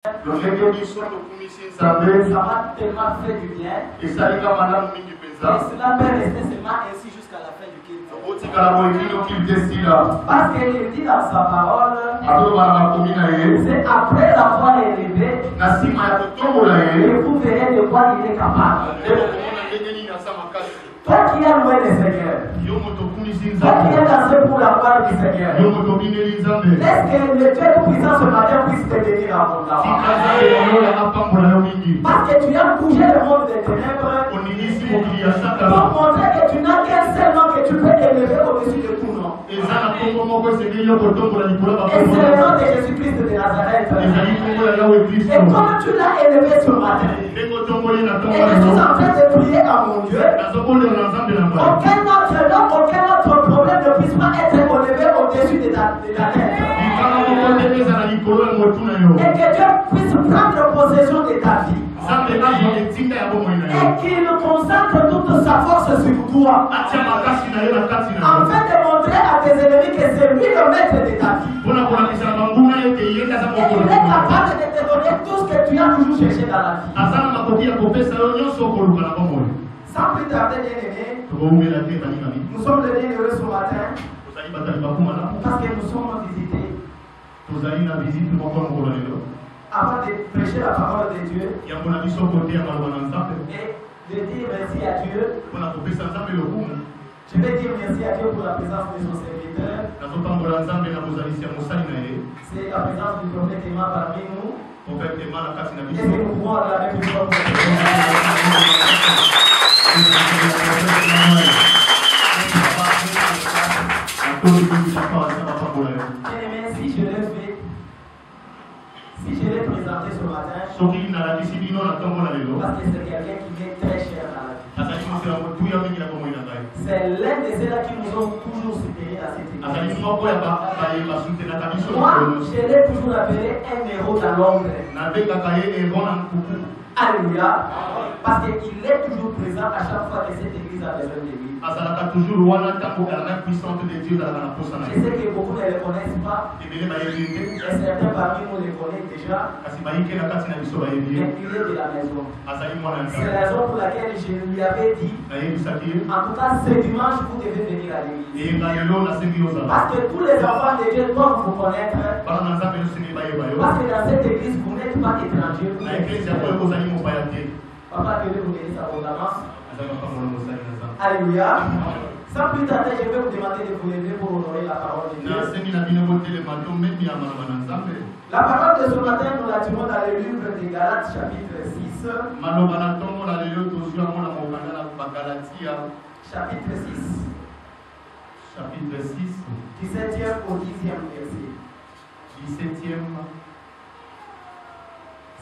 Ça m'a tellement fait du bien. Et cela peut rester seulement ainsi jusqu'à la fin du culte. Parce qu'il dit dans sa parole, c'est après l'avoir élevé que vous verrez de quoi il est capable. Toi qui as loué le Seigneur, toi qui es dansé pour la gloire du Seigneur, laisse que le Dieu Tout-Puissant ce matin puisse te bénir abondamment. Parce que tu as bougé le monde des ténèbres pour montrer que tu n'as qu'un seul nom que tu peux élever au-dessus de tout nom. Et c'est le nom de Jésus-Christ de Nazareth. Et comme tu l'as élevé ce matin, et je suis en train de prier à mon Dieu, aucun autre nom, aucun autre problème ne puisse pas être élevé au-dessus de la tête. Et que Dieu puisse prendre possession de ta vie. Et qu'il concentre toute sa force sur toi. Afin de montrer à tes ennemis que c'est lui le maître de ta vie. Et qu'il est capable de te donner tout ce que tu as toujours cherché dans la vie. Sans plus tarder, bien-aimés, nous sommes les bienheureux ce matin parce que nous sommes visités. Avant de prêcher la parole de Dieu et de dire merci à Dieu, je vais dire merci à Dieu pour la présence de son serviteur. C'est la présence du prophète Emma parmi nous. Est-ce que nous pouvons acclamer pour toi? Bien-aimé, si je l'ai fait, si je l'ai présenté ce matin, parce que c'est quelqu'un qui m'est très cher dans la vie. C'est l'un de ceux-là qui nous ont toujours soutenus dans cette église. Moi, je l'ai toujours appelé un héros dans l'ombre. Alléluia. Parce qu'il est toujours présent à chaque fois que cette église a besoin de lui. Je sais que beaucoup ne le connaissent pas. Et certains parmi nous le connaissent déjà. Mais il est de la maison. C'est la raison pour laquelle je lui avais dit, en tout cas ce dimanche vous devez venir à l'église. Parce que tous les enfants de Dieu doivent vous connaître. Parce que dans cette église vous n'êtes pas étrangers. Papa, que Dieu vous bénisse abondamment. Alléluia. Sans plus tarder, je vais vous demander de vous lever pour honorer la parole de Dieu. La parole de ce matin, nous la tirons dans le livre de Galates, chapitre 6. Chapitre 6. Chapitre 6. 17e au 10e verset. 17e.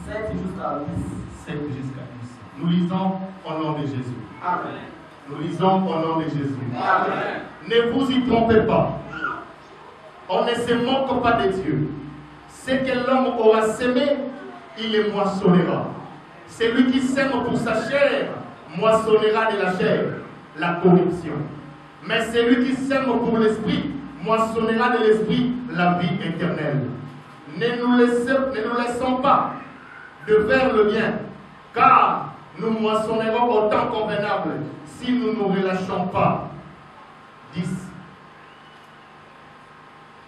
7 jusqu'à 10. 7 jusqu'à 10. Nous lisons au nom de Jésus. Amen. Nous lisons au nom de Jésus. Amen. Ne vous y trompez pas. On ne se moque pas de Dieu. Ce que l'homme aura semé, il le moissonnera. Celui qui sème pour sa chair, moissonnera de la chair la corruption. Mais celui qui sème pour l'esprit, moissonnera de l'esprit la vie éternelle. Ne nous laissons pas de faire le bien, car nous moissonnerons au temps convenable si nous ne nous relâchons pas. 10.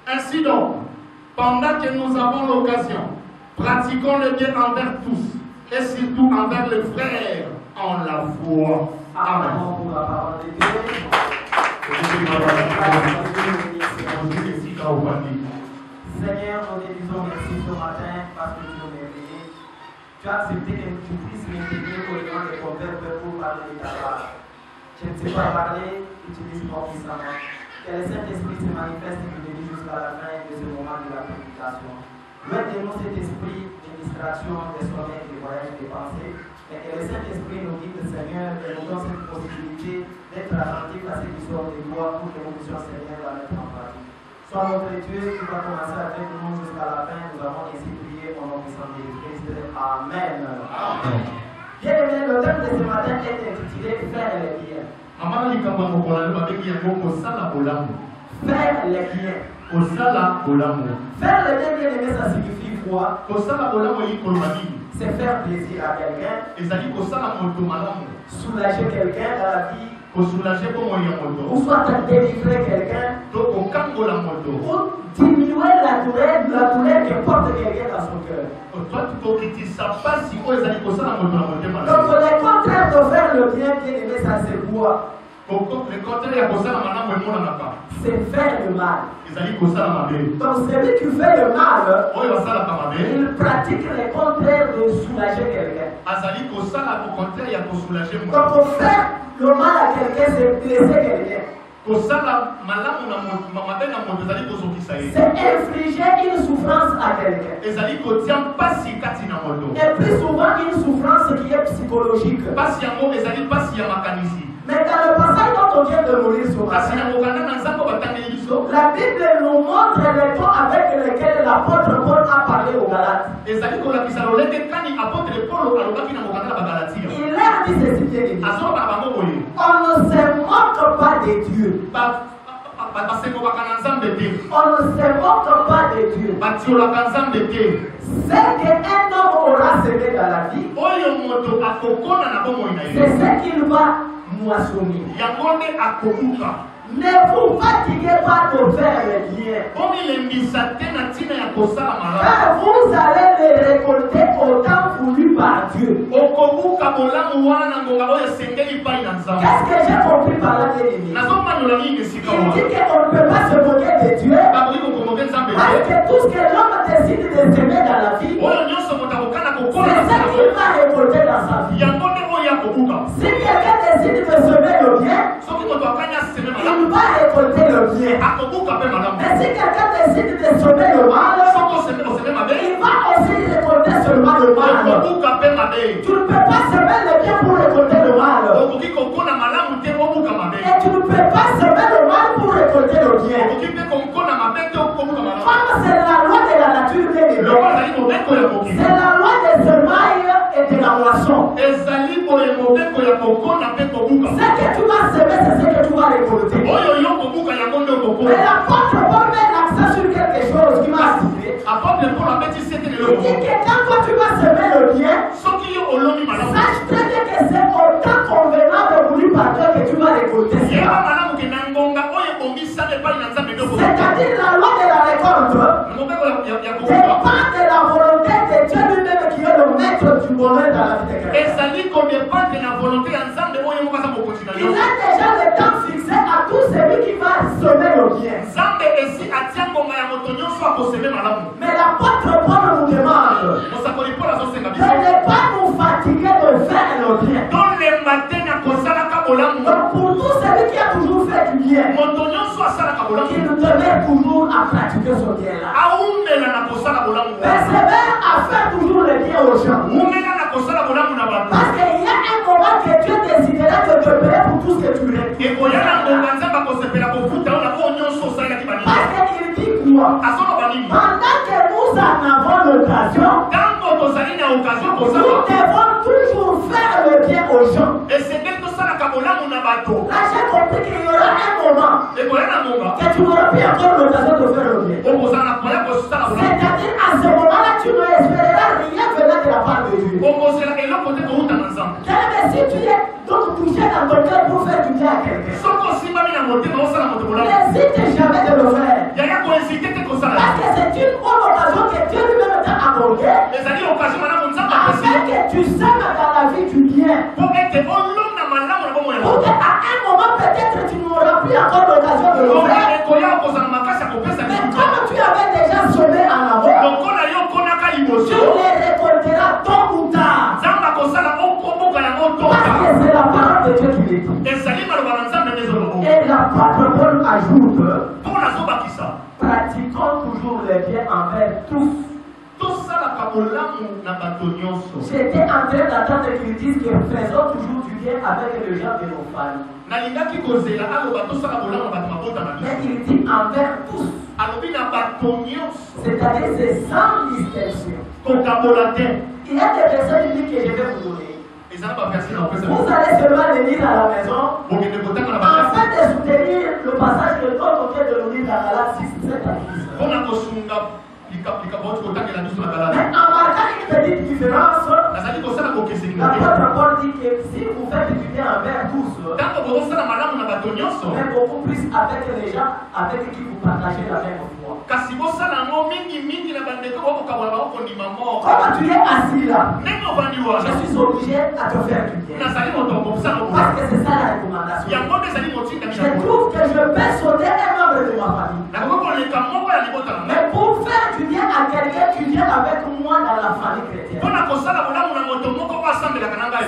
Ainsi donc, pendant que nous avons l'occasion, pratiquons le bien envers tous et surtout envers les frères en la foi. Amen. Seigneur, nous te disons merci ce matin parce que tu nous as bénis. Tu as accepté que tu puisses m'intéresser au nom de ton Père pour parler de ta part. Je ne sais pas parler, utilise-moi puissamment. Que le Saint-Esprit se manifeste et nous jusqu'à la fin de ce moment de la prédication. Loin de nous cet esprit de distraction, de sommeil, de voyage, de pensée, mais que le Saint-Esprit nous guide, Seigneur, et nous donne cette possibilité d'être attentifs à ces histoires de gloire pour que nous puissions, Seigneur, la mettre en pratique. Sois notre Dieu qui va commencer avec nous jusqu'à la fin. Nous avons ainsi prié au nom puissant de Jésus-Christ. Amen. Amen. Bien aimé, le thème de ce matin est intitulé Faire les biens. Faire les biens. Faire les biens, bien aimé, ça signifie foi, kosala bolamu eyikoloba nini c'est faire plaisir à quelqu'un, ezali kosala moto malamu soulager quelqu'un dans la vie, kosoulage bomoi ya moto ou soit délivrer quelqu'un, to kokangola moto ou diminuer la douleur que porte quelqu'un dans son cœur. toi kokitisa pasi oyo ezali kosala moto na motema na Donc le contraire de faire le bien, bien aimé, ça se voit. le contraire ya kosala malamu emonanaka C'est faire le mal. ezali kosala mabe Donc celui qui fait le mal, oyo asalaka mabe il pratique le contraire de soulager quelqu'un. azali kosala au contraire ya kosoulage moto Donc pour faire le mal à quelqu'un, c'est blesser quelqu'un. kosala malamu na mabe na moto ezali kozokisa ye C'est infliger une souffrance à quelqu'un. ezali kotia mpasi kati na moto Et plus souvent une souffrance qui est psychologique. pasi yango ezali pasi ya makanisi Mais dans le passage dont on vient de nous lire ce kasi na matin, mokanda na nzambe batangeli biso la Bible nous montre les tons avec lesquels l'apôtre Paul a parlé aux Galates. ezali kolakisa lolenge kani apôtre Paul alobaki na mokanda na bagalatia Il leur dit ceci, bien aimé. azoloba na bango boye On ne se moque pas de Dieu. basengokaka na nzambe te On ne se moque pas de Dieu. batiolaka nzambe te Ce qu'un homme aura semé dans la vie, oyo moto akokona na bomoi na c'est ye ce qu'il va moissonner. yango nde akobuka Ne vous fatiguez pas de faire le bien. omilembisa te na ntina ya kosala malamu Car vous allez le récolter au temps voulu par Dieu. okobuka bolamu wana ngonga oyo esengeli pai na nzambe Qu'est-ce que j'ai compris par là, bien aimé? nazomanola nini esika Il wana dit qu'on ne peut pas se moquer de Dieu. bakoki kokomoke nzambe Parce te que tout ce que l'homme décide de semer dans la vie, oyo nyonso moto akokana kokola c'est na ce nzambe qu'il va récolter dans sa vie. yango nde oyo akobuka Si quelqu'un décide de semer le bien, soki moto akani aseme malamu il va récolter le bien. akobuka mpe malamu Mais si quelqu'un décide de semer le mal, soki oseme mabe il va aussi récolter seulement le mal. okobuka mpe mabe Tu ne peux pas semer le bien pour récolter le mal. okoki kokona malamu te obuka mabe Et tu ne peux pas semer le mal pour récolter le bien. okoki mpe kokona mabe te okobuka malamu Comme c'est la loi de la nature bien aimée. loko ezali mobeko ya koki C'est la loi des semailles et de la moisson. ezali boye mobeko ya kokona mpe kobuka Ce que tu vas semer, c'est ce que tu vas récolter. oyo yo kobuka yango nde Mais okokona l'apôtre Paul met l'accent sur quelque chose qui m'a cité. apôtre Paul abeti sete Il lelo dit que quand toi tu vas semer le bien, soki yo olomi malamu sache très bien que c'est au temps convenable voulu par Dieu que tu vas récolter yeba cela. malamu ke na ngonga oyo ebongisana epai na nzambe nde okobuka C'est-à-dire la loi de la récolte mobeko ya kobuka dépend de la volonté de Dieu lui-même qui est le maître du bonheur dans la vie de quelqu'un. ezali kodépendre na volonté ya nzambe oyo moko aza mokonzi na Il yo a déjà le temps fixé à tout celui qui va semer le bien. nzambe esi atia ngonga ya moto nyonso akoseme malamu Mais l'apôtre Paul nous demande mosakoli Paul azosenga de biso ne pas nous fatiguer de faire le bien. tolemba te na kosalaka bolamu Donc pour tout celui qui a toujours fait du bien, moto nyonso asalaka bolamu qu'il demeure toujours à pratiquer ce bien-là. aumela na kosala bolamu Persévère à faire toujours le bien aux gens. umela na kosala bolamu na bato Parce qu'il y a un moment que Dieu décidera de te payer pour tout ce que tu ekoya na ngonga fais. nzambe akosepela kofuta oyo na oyo nyonso osalelaki baninga Parce qu'il dit quoi? azoloba nini Pendant que nous en avons l'occasion, ntango tozali na okazio nous kosala devons toujours faire le bien aux gens. esengeli tosalaka bolamu na bato Là, j'ai compris qu'il y aura un moment ekoya na ngonga que tu n'auras plus encore l'occasion de faire le bien. okozala na koya kosala bolamu C'est-à-dire, à ce moment-là, tu ne espéreras rien venant de la part de Dieu. okozela eloko te kouta na nzambe Mais si tu es donc touché dans ton cœur pour faire du bien à quelqu'un, soki osimbami na motema osala moto bolamu n'hésite jamais de le faire. yaya kohésite te kosala Parce que c'est une bonne occasion que Dieu lui-même t'a accordée ezali okazio malamu nzambe apesi afin que tu sèmes dans la vie du bien. po ete olonga malamu na bomoi Pour yango qu'à un moment, peut-être, tu n'auras plus encore l'occasion de le ngonga faire. ekoya okozala makasi ya kopesa Mais lifuta comme tu avais déjà semé en avant, lokola yo okonaka tu liboso les récolteras tôt ou tard. nzambe akosala okoboka yango Parce tota que c'est la parole de Dieu qui le dit. ezali maloba na nzambe nde ezolobo Et l'apôtre Paul ajoute, mpo nazobakisa pratiquons toujours le bien envers tous. tosalaka bolamu na bato nyonso J'étais en train d'attendre qu'ils disent que faisons toujours du bien avec les gens de nos familles. nalingaki kozela aloba tosala bolamu na bato mabota na Mais biso il dit envers tous. alobi na bato nyonso C'est-à-dire c'est sans distinction. kokabola te Il y a des personnes uniques que je vais vous donner. ezala baversi na opesa Vous allez seulement les lire à la maison bokende kotanga na baversi afin de soutenir le passage que Paul vient de nous lire dans Galates 6, 7 à 10. mpona kosunga Mais en marquant une petite différence, l'apôtre Paul dit que si vous faites du bien envers tous, mais beaucoup plus avec les gens avec qui vous partagez la même foi. Comment tu es assis là, je suis obligé à te faire du bien. Parce que c'est ça la recommandation. Je trouve que je peux sauver un membre de ma famille. Mais pour faire du bien à quelqu'un, tu viens avec moi dans la famille chrétienne.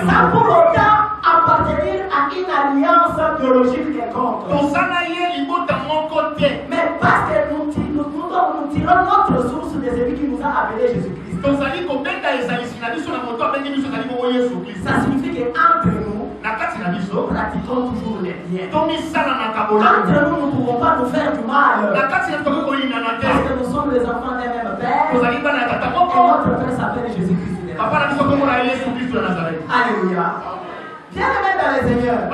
Sans pour autant appartenir à une alliance théologique quelconque. Mais parce que nous tirons notre source de celui qui nous a appelés Jésus-Christ. Ça signifie qu'entre nous, pratiquons toujours les biens. Entre nous, nous ne pouvons pas nous faire du mal. Parce que nous sommes les enfants d'un même Père. Et notre Père s'appelle Jésus-Christ. Alléluia. Bien-aimé dans les Seigneurs,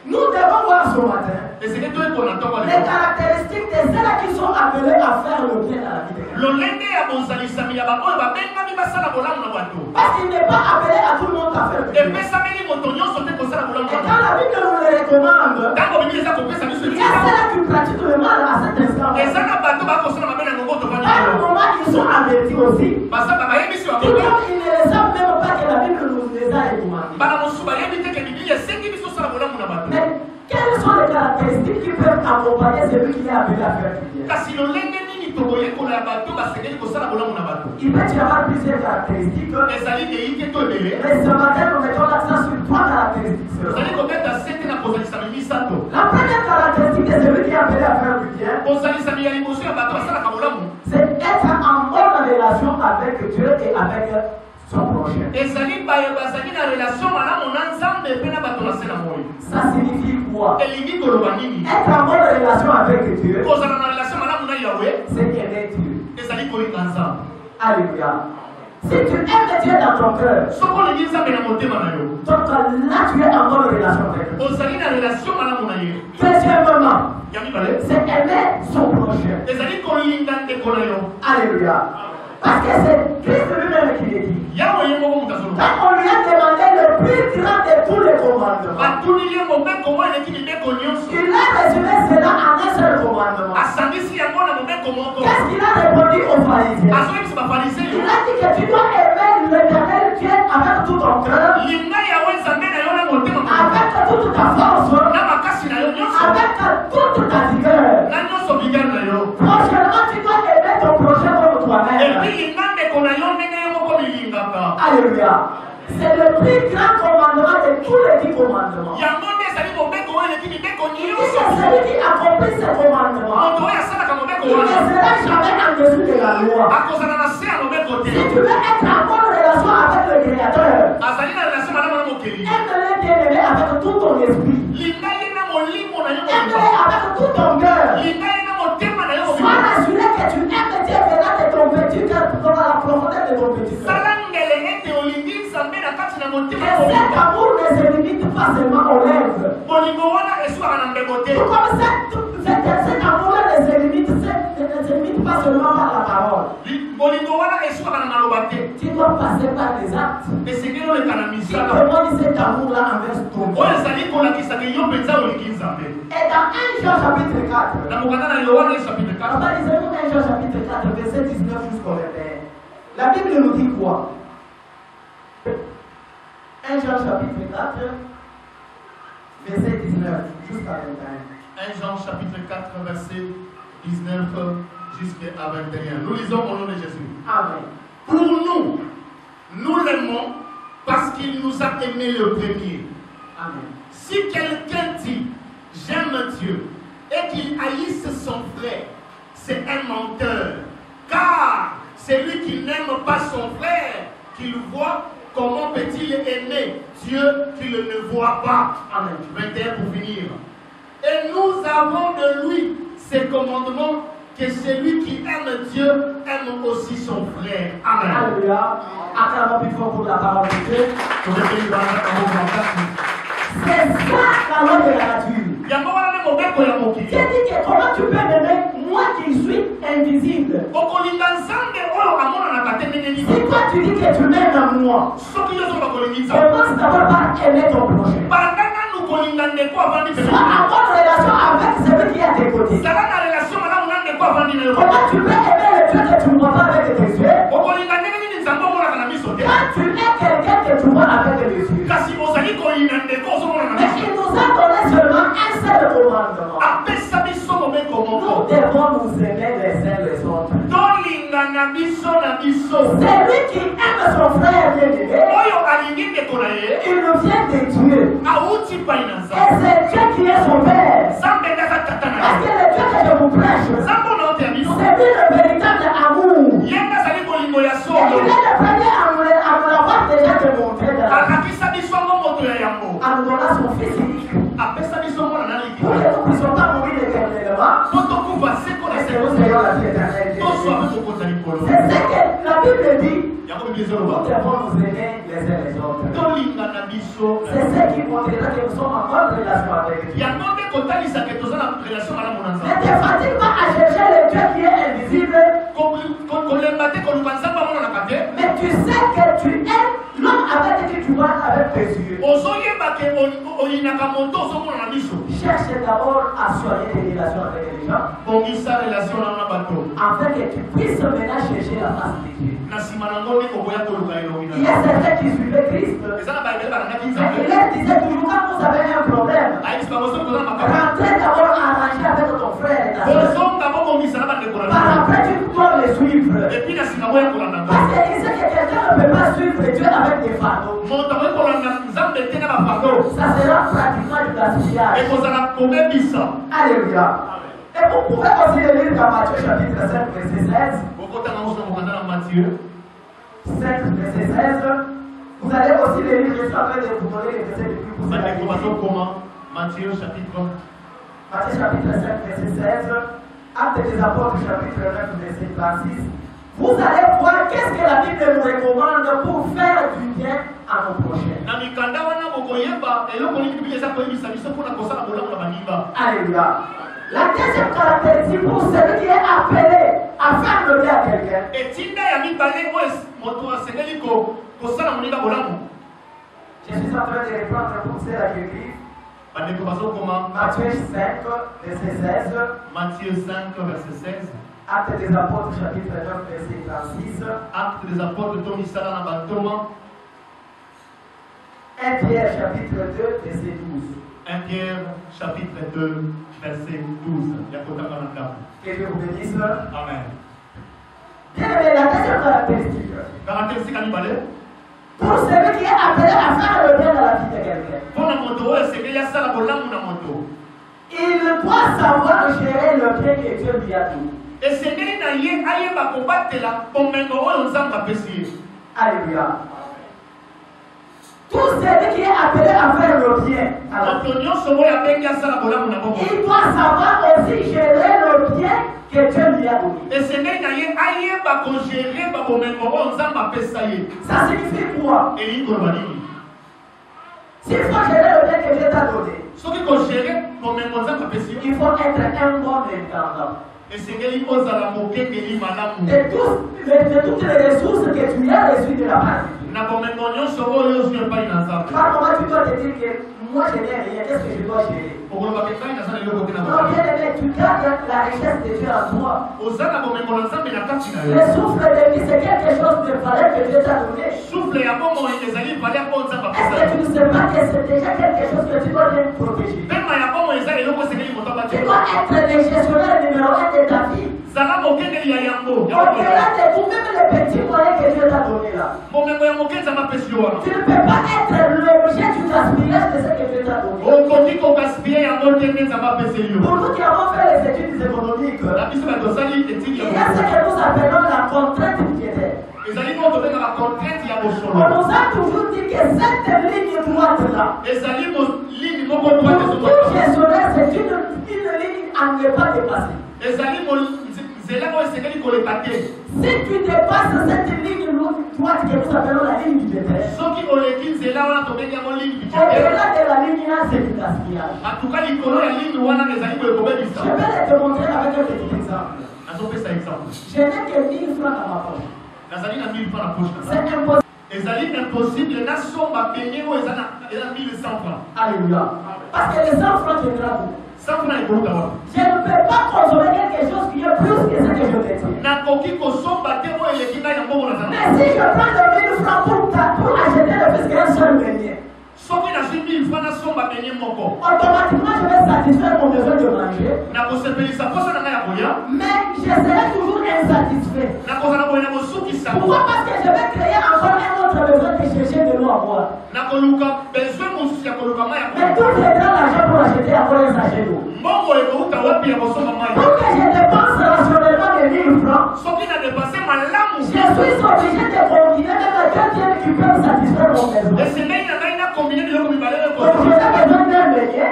nous devons voir ce matin les caractéristiques de ceux qui sont appelés à faire le bien dans la vie de quelqu'un. Parce qu'il n'est pas appelé à tout le monde à faire le bien. Et quand la Bible nous le recommande, il y a ceux qui pratiquent le mal à cet instant. À un moment, ils sont avertis aussi. Ils ne le savent même pas que la Bible nous les a recommandés. Mais quelles sont les caractéristiques qui peuvent accompagner celui qui est appelé à faire du bien? Il peut y avoir plusieurs caractéristiques. Mais ce matin, nous mettons l'accent sur 3 caractéristiques. La première caractéristique de celui qui est appelé à faire du bien, c'est être en bonne relation avec Dieu et avec son prochain. Ça signifie quoi? Être en bonne relation avec Dieu, c'est aimer Dieu. Alléluia. Si tu aimes Dieu dans ton cœur, donc là tu es en bonne relation avec Dieu. Deuxièmement, c'est aimer son prochain. Alléluia. Parce que c'est Christ lui-même qui le dit. Quand on lui a demandé le plus grand de tous les commandements, il a résumé cela en un seul commandement. Qu'est-ce qu'il a répondu aux pharisiens? Il a dit que tu dois aimer l'Éternel Dieu avec tout ton cœur, avec toute ta force, avec toute ta vigueur. Prochainement, tu dois aimer ton prochain comme toi-même. Alléluia. C'est le plus grand commandement de tous les 10 commandements. Il dit que celui qui accomplit ce commandement, il ne sera jamais en dessous de la loi. Si tu veux être en bonne relation avec le Créateur, aime-le bien-aimé avec tout ton esprit. Aime-le avec tout ton cœur. Sois rassuré que tu aimes Dieu venant de ton petit cœur, dans la profondeur de ton petit cœur. Et cet amour ne se limite pas seulement aux lèvres. Tout comme cet amour-là ne se limite pas seulement par la parole. Tu dois passer par les actes. Qui témoignent cet amour-là envers ton Dieu. Et dans 1 Jean chapitre 4, lisez-nous 1 Jean chapitre 4, verset 19 jusqu'au 21. La Bible nous dit quoi? 1 Jean chapitre 4, verset 19 jusqu'à 21. 1 Jean chapitre 4, verset 19 jusqu'à 21. Nous lisons au nom de Jésus. Amen. Pour nous, nous l'aimons parce qu'il nous a aimés le premier. Amen. Si quelqu'un dit j'aime Dieu et qu'il haïsse son frère, c'est un menteur. Car celui qui n'aime pas son frère, qu'il voit, comment peut-il aimer Dieu qu'il ne voit pas? Amen. 21 pour finir. Et nous avons de lui ces commandements que celui qui aime Dieu aime aussi son frère. Amen. Alléluia. Acclamons plus fort pour la parole de Dieu. C'est ça la loi de la nature. Dieu dit que comment tu peux m'aimer moi qui suis invisible. Si toi tu dis que tu m'aimes à moi, commence d'abord par aimer ton prochain. Sois en bonne relation avec celui qui est à tes côtés. Comment tu peux aimer le Dieu que tu ne vois pas avec tes yeux? Quand tu es quelqu'un que tu vois avec les yeux. Mais il nous a donné seulement un seul commandement. Nous devons nous aimer les uns les autres. Celui qui aime son frère bien-aimé, il nous vient de Dieu. Et c'est Dieu qui est son Père. Parce que le Dieu que je vous prêche, c'est lui le véritable amour. Et il est le premier à nous l'avoir déjà démontré en nous donnant son Fils unique. Pour que nous ne puissions pas mourir éternellement, et que nous ayons la vie éternelle. C'est ce que la Bible dit. Nous devons nous aimer les uns les autres. C'est ce qui montrera que nous sommes en bonne relation avec Dieu. Ne te fatigue pas à chercher le Dieu qui est invisible. Mais tu sais que tu es l'homme avec qui tu vois avec tes yeux. Cherche d'abord à soigner tes relations avec les gens. Afin que tu puisses maintenant chercher la face de Dieu. Il y a certains qui suivaient Christ. Mais il leur disait toujours quand vous avez un problème, rentrez d'abord arranger avec ton frère et ta soeur. Par après, tu dois les suivre. Parce qu'il sait que quelqu'un ne peut pas suivre Dieu avec des fardeaux. Ça sera pratiquement du gaspillage. Alléluia. Et vous pouvez aussi le lire dans Matthieu chapitre 5, verset 16. 5, verset 16. Vous allez aussi le lire, je suis en train de vous donner les versets les plus poussés. Matthieu chapitre 5, verset 16. Actes des Apôtres chapitre 9, verset 36. Vous allez voir qu'est-ce que la Bible nous recommande pour faire du bien à nos prochains. Alléluia. La deuxième caractéristique pour celui qui est appelé à faire le bien à quelqu'un. Je suis en train de reprendre pour cela qui écrit. Matthieu 5, verset 16. Matthieu 5, verset 16. Actes des Apôtres, chapitre 9, verset 36. Actes des Apôtres, 1 Pierre, chapitre 2, verset 12. 1 Pierre, chapitre 2, verset 12. Que Dieu vous bénisse. Amen. Bien aimé, la deuxième caractéristique. Pour celui qui est appelé à faire le bien dans la vie de quelqu'un, il doit savoir gérer le bien que Dieu lui a donné. Alléluia. Tout celui qui est appelé à faire le bien, il doit savoir aussi gérer le bien que Dieu lui a donné. Ça signifie quoi? S'il faut gérer le bien que Dieu t'a donné, il faut être un bon intendant. De toutes les ressources que tu as reçues de la part de Dieu. Par moment, tu dois te dire que moi je n'ai rien, qu'est-ce que je dois gérer? Non, bien aimé, tu gardes la richesse de Dieu en toi. Le souffle de vie, c'est quelque chose de valeur que Dieu t'a donné. Est-ce que tu ne sais pas que c'est déjà quelque chose que tu dois bien protéger? Tu dois être le gestionnaire numéro 1 de ta vie. Au-delà de tout, même les petits moyens que Dieu t'a donné là. Tu ne peux pas être l'objet du gaspillage de ce que Dieu t'a donné. Pour nous qui avons fait les études économiques, il y a ce que nous appelons la contrainte budgétaire. On nous a toujours dit que cette ligne droite là, pour tout gestionnaire, c'est une ligne à ne pas dépasser. Si tu dépasses cette ligne droite que nous appelons la ligne budgétaire. Au-delà de la ligne, c'est du gaspillage. Je vais te montrer avec un petit exemple. Je n'ai que 1000 francs dans ma poche. C'est impossible. C'est impossible, les nations va payer ou ils ont 1100 francs. Alléluia. Parce que les 100 francs, je ne pas. 100 francs est beaucoup d'abord. Je ne peux pas consommer quelque chose qui est plus que ce que je détiens. Mais si je prends de 1000 francs pour acheter le fils qu'un seul meunier, automatiquement je vais satisfaire mon besoin de manger. Mais je serai toujours insatisfait. Pourquoi? Parce que je vais créer encore un autre besoin de chercher de l'eau à boire. Mais tout viendra l'argent pour acheter encore un sachet d'eau. Pour que je dépense rationnellement les 1000 francs, je suis obligé de combiner même à quelqu'un qui peut me satisfaire mon besoin. Donc je n'ai besoin d'un beignet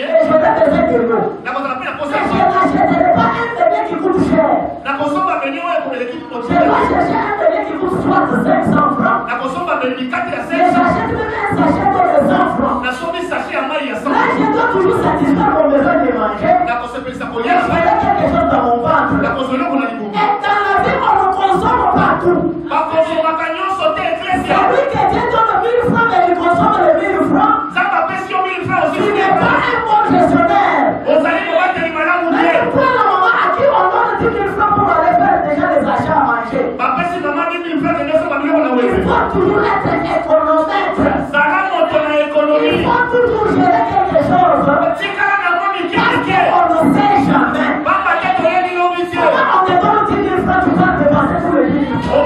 et je n'ai besoin de l'eau. Mais je n'achèterai pas un beignet qui coûte cher. Je dois chercher un beignet qui coûte soit 500 francs. Mais j'achète même un sachet d'eau de 100 francs. Là, je dois toujours satisfaire mon besoin de manger. Et je ferai quelque chose dans mon ventre. Et dans la vie, on le consomme partout. Celui qui vient dans le 1000 francs et il consomme les 1000 francs, il n'est pas un bon gestionnaire. Mais pourquoi la maman à qui on donne 10 000 francs pour aller faire déjà les achats à manger? Il faut toujours être économètre. Il faut toujours gérer quelque chose. Parce qu'on ne sait jamais. Comment on te donne 10 000 francs, tu vas dépenser tous les 10 000 francs.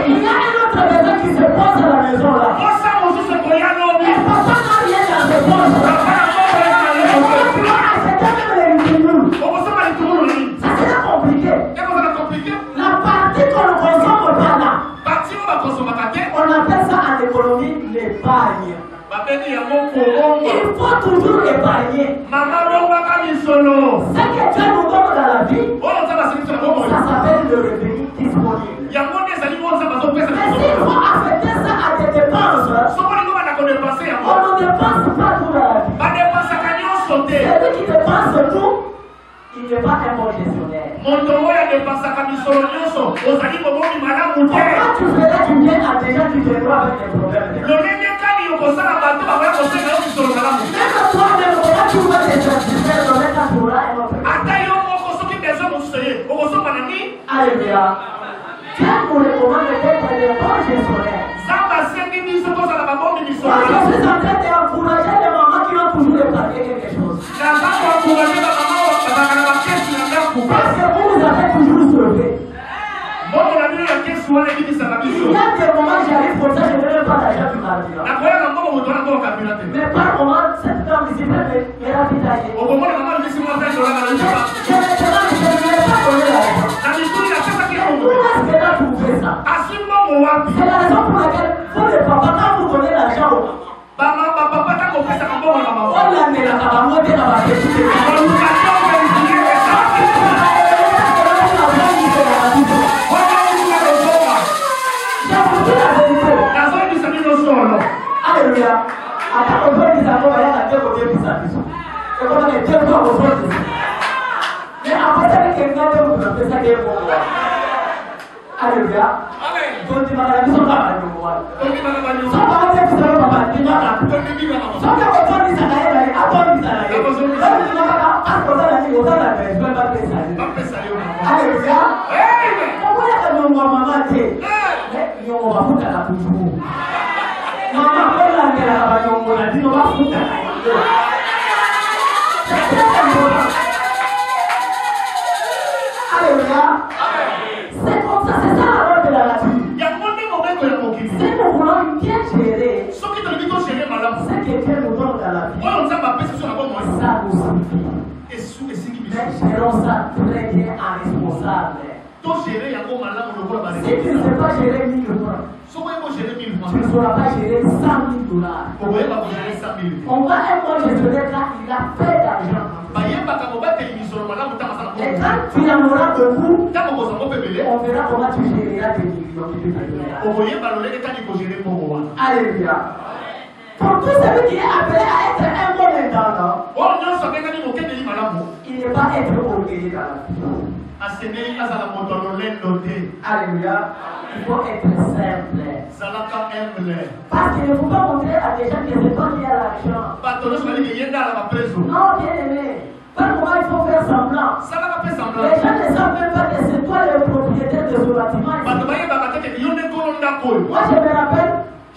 Il y a un autre besoin qui se pose à la maison là. Et papa n'a rien dans ses poches. On va acheter même les litoules. Ça sera compliqué. La partie qu'on ne consomme pas là, on appelle ça en économie l'épargne. Il faut toujours épargner. Ce que Dieu nous donne dans la vie, ça s'appelle le revenu disponible. Mais s'il faut affecter ça à des dépenses, on ne dépense pas tout dans la vie. Celui qui dépense tout, il n'est pas un bon gestionnaire. Comment tu feras du bien à des gens qui viendront avec des problèmes? Même toi-même, comment tu vas te satisfaire de mettre à tout là et notre Alléluia. Dieu nous recommande d'être des bons gestionnaires. Moi, je suis en train d'encourager les mamans qui ont toujours épargné quelque chose. Parce que vous avez toujours sauvé. Il y a des moments j'arrive comme ça, je n'ai même pas d'argent du carburant. Mais par moment, cette dame ici peut me ravitailler. Je ne vais pas donner l'argent. Où est-ce qu'elle a trouvé ça? C'est la raison pour laquelle vous les papas, quand vous donnez l'argent au maman, on l'a mis là, on l'a mis là. Alléluia. Après, on doit dire à nous, il y a Dieu qui est puissant. Et qu'on a Dieu qui est puissant. Mais après, ça, quelqu'un qui vous appelle ça qui est bon. Alléluia. Donc, tu m'as dit, son papa est bon. Son papa est bon, papa. Tu m'as dit, son papa est bon, ça n'a rien à dire. Attends, ça n'a rien à dire. Donc, tu m'as dit, ah, on a dit, on a dit, je vais pas te saluer. Alléluia. Pourquoi il y a un maman qui est? Mais, on va foutre à la toujours. Maman, on l'a mis à la radio, on a dit, on va foutre à la radio. C'est très important. Alléluia. C'est comme ça, c'est ça la loi de la nature. Si nous voulons bien gérer ce que Dieu nous donne dans la vie, ça nous suffit. Mais gérons ça très bien en responsable. Si tu ne sais pas gérer 1000 francs, tu ne sauras pas gérer 100 000 dollars. On va un bon gestionnaire là, il a fait d'argent. Et Et quand tu en auras beaucoup, ntango kozango mpe ebele on verra comment tu géreras des millions qui te donneront. okoyeba lolenge kani kogere mbongo wana. Alléluia. Pour tout celui qui est appelé à être un bon intendant, oyo nyonso akengani mokendeli malamu il n'est pas être orgueilleux dans la vie. asengeli azala moto ya lolendo te. Alléluia. Il faut être simple. zalaka humble. Parce qu'il ne faut pas montrer à des gens que c'est toi qui as l'argent. bato nyonso balingi ye nde ala bapreso Non, bien aimé. Par moment, il faut faire semblant. salaka mpe Les semblant. gens ne savent même pas que c'est toi le propriétaire de ce bâtiment. bato bayebaka te keke yo nde nkolo ndako oyo. Moi, je me rappelle,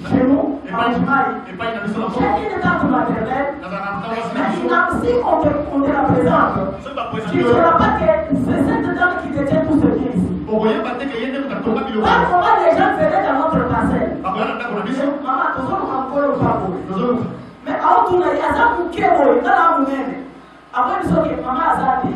chez nous, en Jimaï, epai na biso na j'ai une tante maternelle. nazalaka ntango na biso Maintenant, si on te la présente, soki tu bapresente ne oyo sauras pas que c'est cette dame qui détient tout ce qui est ici. okoyeba te ke ye nde moto atonga biloko Par moment, les gens venaient dans notre parcelle. bakoya na ndako na biso Maman, tozoluka mokolo opako. tozoluka Mais aotuna ye aza moke boye tala monene akoyebi soki mama aza te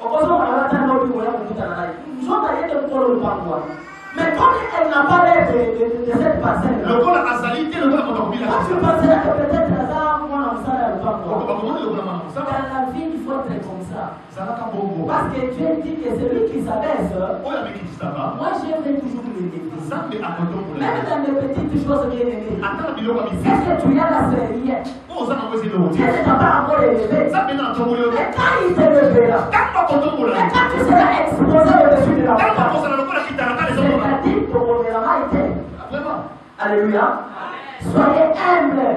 okozonga ata lobi koya kokutana na ye nzonga ye te mokolo lopango wana. Mais comme elle n'a pas l'air de cette parcelle là, lokola azali te lokola moto akobila moi je penserais que peut-être aza mwana mosala ya lopango wana. bakomoni lokola mama mosaka Dans la vie il faut être comme ça. zalaka bongo Parce que Dieu dit que celui qui s'abaisse, oyo amekitisaka moi j'aimerais toujours l'élever. nzambe akotombola Même dans les petites choses bien aimées. ata na biloko ya Est-ce mifisi que tu as la série? oyo oza nango esi eloko te Dieu ne t'a pas encore élevé. nzambe na atomboli yo Mais quand il te lèvera, ntango akotombola mais quand tu seras exposé au-dessus de la ntango montagne, akozala lokola kitalaka ezomona c'est-à-dire ton gouvernement était. vraiment Alléluia. Soyez humble.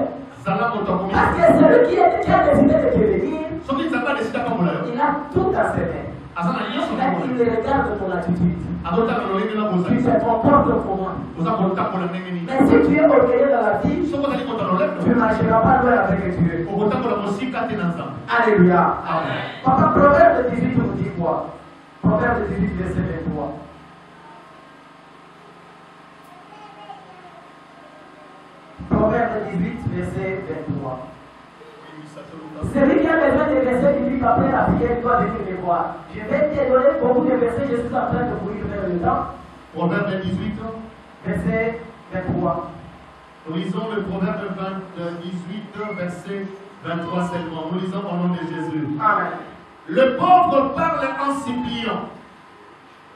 zala moto akomi Parce que celui qui a décidé de te bénir, soki nzambe adesida pambola yo il a tout à ses mains. aza na nyonso Mais pambola il regarde ton attitude. azotala lolenge na Tu bozali te comportes comment. oza kotambola ndenge nini Mais si tu es orgueilleux dans la vie, soki ozali kota lolendo tu ne marcheras pas loin avec Dieu. okotambola mosika te na nzambe. Alléluia. Amen. Papa, Proverbe 18 nous dit quoi? Proverbe 18, verset 23. Proverbe 18, verset 23. Celui qui a besoin des versets bibliques après la prière doit venir les voir. Je vais te donner beaucoup de versets, je suis en train de courir vers le temps. Proverbe 18. Verset 23. Nous lisons le Proverbe 18, verset 23 seulement. Nous lisons au nom de Jésus. Amen. Le pauvre parle en suppliant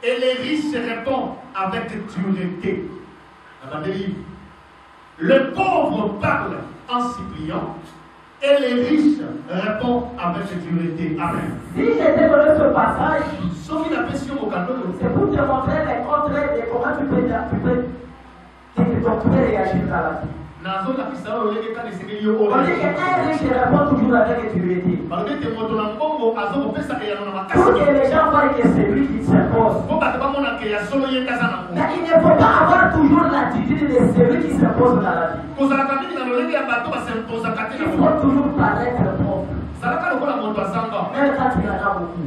et les riches répondent avec dureté. Le pauvre parle en suppliant et les riches répondent avec dureté. Amen. Si je t'ai donné ce passage, Sauf qu'il a fait sur au cadeau. c'est pour te montrer les contraires de comment tu peux réagir dans la vie. On dit qu'un riche répond toujours avec dureté. Pour que les gens voient que c'est lui qui s'impose. Mais il ne faut pas avoir toujours l'attitude de celui qui s'impose dans la vie. Il faut toujours paraître pauvre. Même quand tu en as beaucoup.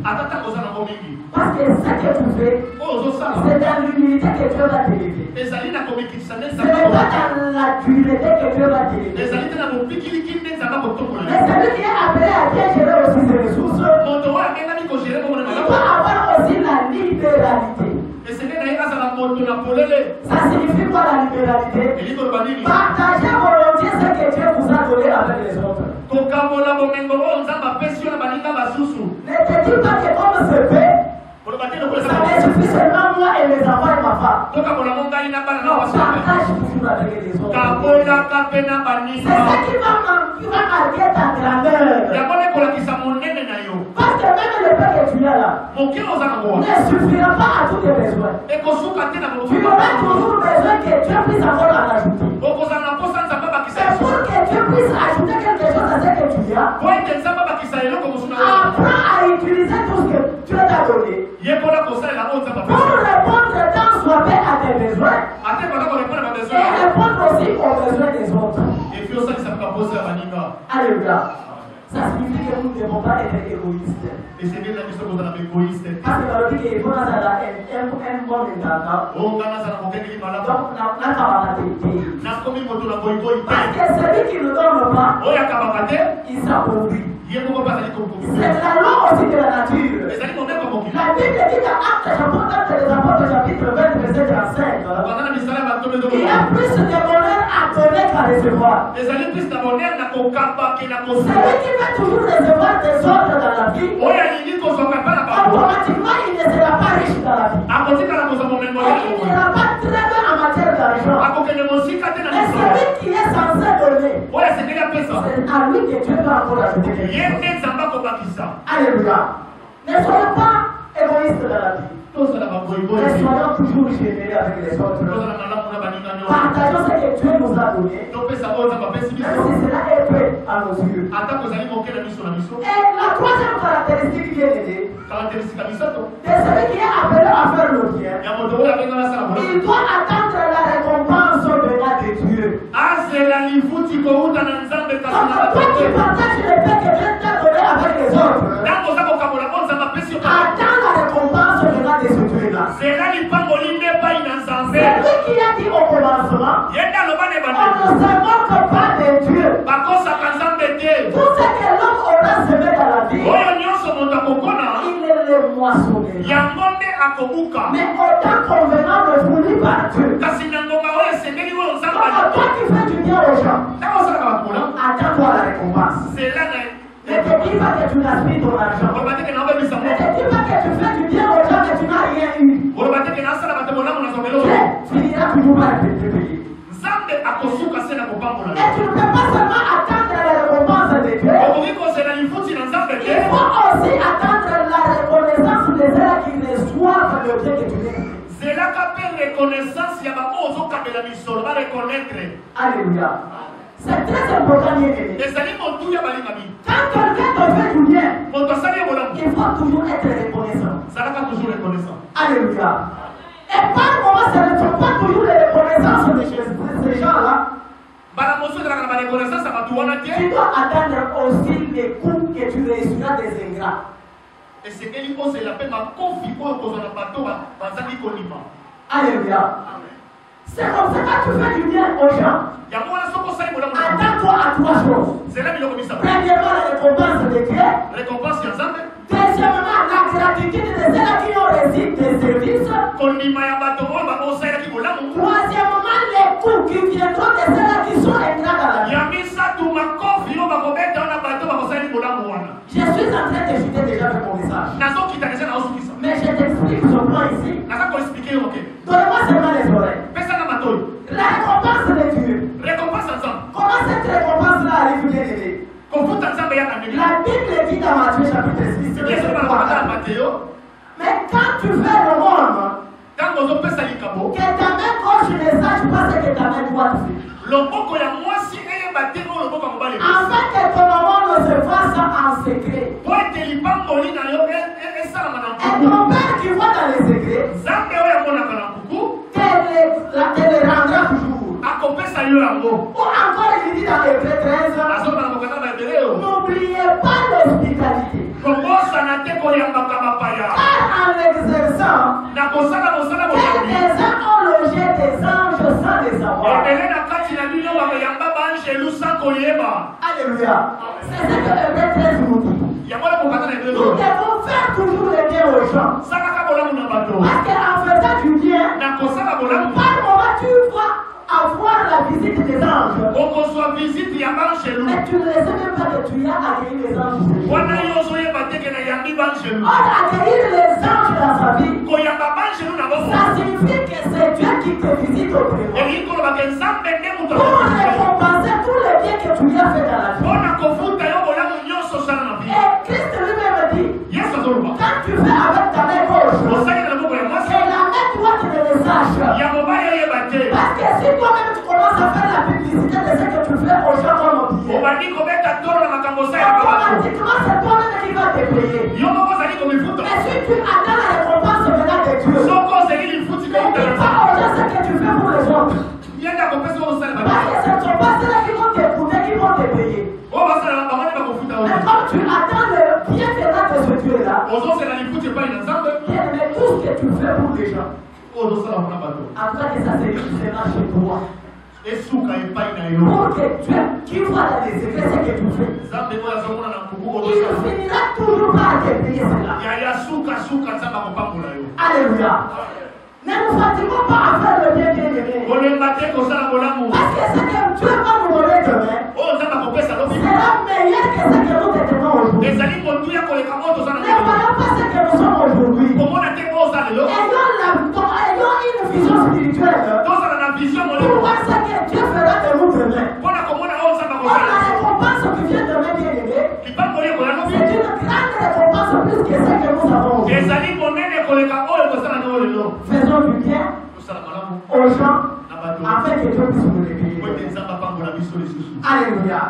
Parce que ce que tu fais, c'est dans l'humilité que Dieu va t'élever. Ce n'est pas dans la dureté que Dieu va t'élever. Mais celui qui est appelé à bien gérer aussi ses ressources, il doit avoir aussi la libéralité. Ça signifie quoi la libéralité? Partagez volontiers ce que Dieu vous a donné avec les autres. Ne te dis pas que comme c'est fait, ça me suffit seulement moi et mes enfants et ma femme. Non, partage toujours avec les autres. C'est ça qui va marquer ta grandeur. Parce que même le pain que tu as là ne suffira pas à tous tes besoins. Tu auras toujours besoin que Dieu puisse encore en ajouter. C'est pour que Dieu puisse ajouter quelque chose à ce que tu as. Apprends à utiliser tout ce que Dieu t'a donné pour répondre dans soi à tes besoins et répondre aussi aux besoins des autres. Alléluia. Ça signifie que nous ne devons pas être égoïstes. Parce que dans le dit qu'il faut un bon intendant. Donc, parce que celui qui ne donne pas, il s'appauvrit. C'est la loi aussi de la nature. La Bible dit qu'Actes des Apôtres, chapitre 20, verset je t'enseigne, il y a plus de bonheur à donner qu'à recevoir. Celui qui veut toujours recevoir des ordres dans la vie, automatiquement il ne sera pas riche dans la vie. Et il ne sera pas très bien en matière d'argent. Mais celui qui est censé donner, c'est à lui que Dieu va encore ajouter quelque chose. Alléluia. Ne soyons pas égoïstes dans la vie. Mais soyons toujours généreux avec les autres. Partageons ce que Dieu nous a donné. Même si cela est peu à nos yeux. Et la troisième caractéristique bien aidée, de celui qui est appelé à faire le bien, il doit attendre la récompense de Dieu. Donc, toi qui partages le fait que Dieu t'a donné avec les autres, attends la récompense de Dieu. C'est lui qui a dit au commencement, on ne se moque pas de Dieu. Tout ce que l'homme aura semé dans la vie, il le moissonnera. Mais autant convenable voulu par Dieu. Donc toi qui fais du bien aux gens, attends-toi la récompense. Ne te dis pas que tu gaspilles ton argent. Ne te dis pas que tu fais du bien aux gens que tu n'as rien eu. Tu finiras toujours par te payer. Et tu ne peux pas seulement attendre la récompense de Dieu. Il faut aussi attendre la reconnaissance de ceux qui reçoivent le bien que tu fais. Alléluia. C'est très important, bien aimé. Quand quelqu'un te fait du bien, il faut toujours être reconnaissant. Alléluia. Et par moment, ce ne sont pas toujours les reconnaissances de ces gens-là. Tu dois attendre aussi les coups que tu reçois des ingrats. Alléluia. C'est comme ça que tu fais du bien aux gens. Attends-toi à trois choses. Premièrement, la récompense de Dieu. Deuxièmement, la gratitude de ceux qui ont reçu des services. Troisièmement, les coups qui viendront de ceux qui sont ingrats dans la vie. Je suis en train de chuter déjà de mon message. Mais je t'explique ce plan ici. Donnez-moi seulement les oreilles. La récompense de Dieu. Comment cette récompense-là arrive, bien aimé? La Bible dit dans Matthieu chapitre 6. Mais quand tu fais le monde, que ta main gauche ne sache pas ce que ta main droite fait. Afin que ton amour ne se fasse en secret. Et ton Père qui voit dans les secrets, te le rendra toujours. Ou encore il dit dans Hébreux 13, n'oubliez pas l'hospitalité. Car en l'exerçant, quelques-uns ont logé des anges sans les savoir. Alléluia. C'est ce que Hébreux 13 nous dit. Nous devons faire toujours le bien aux gens. Parce qu'en faisant du bien, par moment tu vas avoir la visite des anges. Mais tu ne sais même pas que tu as accueilli les anges. Or, accueillir les anges dans sa vie, ça signifie que c'est Dieu qui te visite au premier. Pour récompenser tout le bien que tu as fait dans la vie. Et Christ lui-même dit, quand tu fais avec ta main gauche, que la main droite ne le sache. Parce que si toi-même tu commences à faire la publicité de ce que tu fais aux gens comme bien, automatiquement c'est toi-même qui va te payer. Mais si tu attends la récompense venant de Dieu, ne dis pas aux gens ce que tu fais pour les autres. Parce que ce ne sont pas ceux qui vont t'écouter qui vont te payer. Mais comme tu attends le bien venant de ce Dieu-là, bien aimé, tout ce que tu fais pour les gens, après que ça se sera chez toi. Pour que Dieu qui voit dans les secrets ce que tu fais, il finira toujours par te payer cela. Alléluia. Ne nous fatiguons pas à faire le bien, bien-aimé. Parce que ce que Dieu va nous donner demain sera meilleur que ce que nous détenons aujourd'hui. Ne voyons pas ce que nous sommes aujourd'hui. Ayons une vision spirituelle pour voir ce que Dieu fera de nous demain. Or, la récompense qui vient demain, bien-aimé, c'est une grande récompense plus que ce que nous avons aujourd'hui. Faisons du bien aux gens afin que Dieu puisse nous les payer. Alléluia.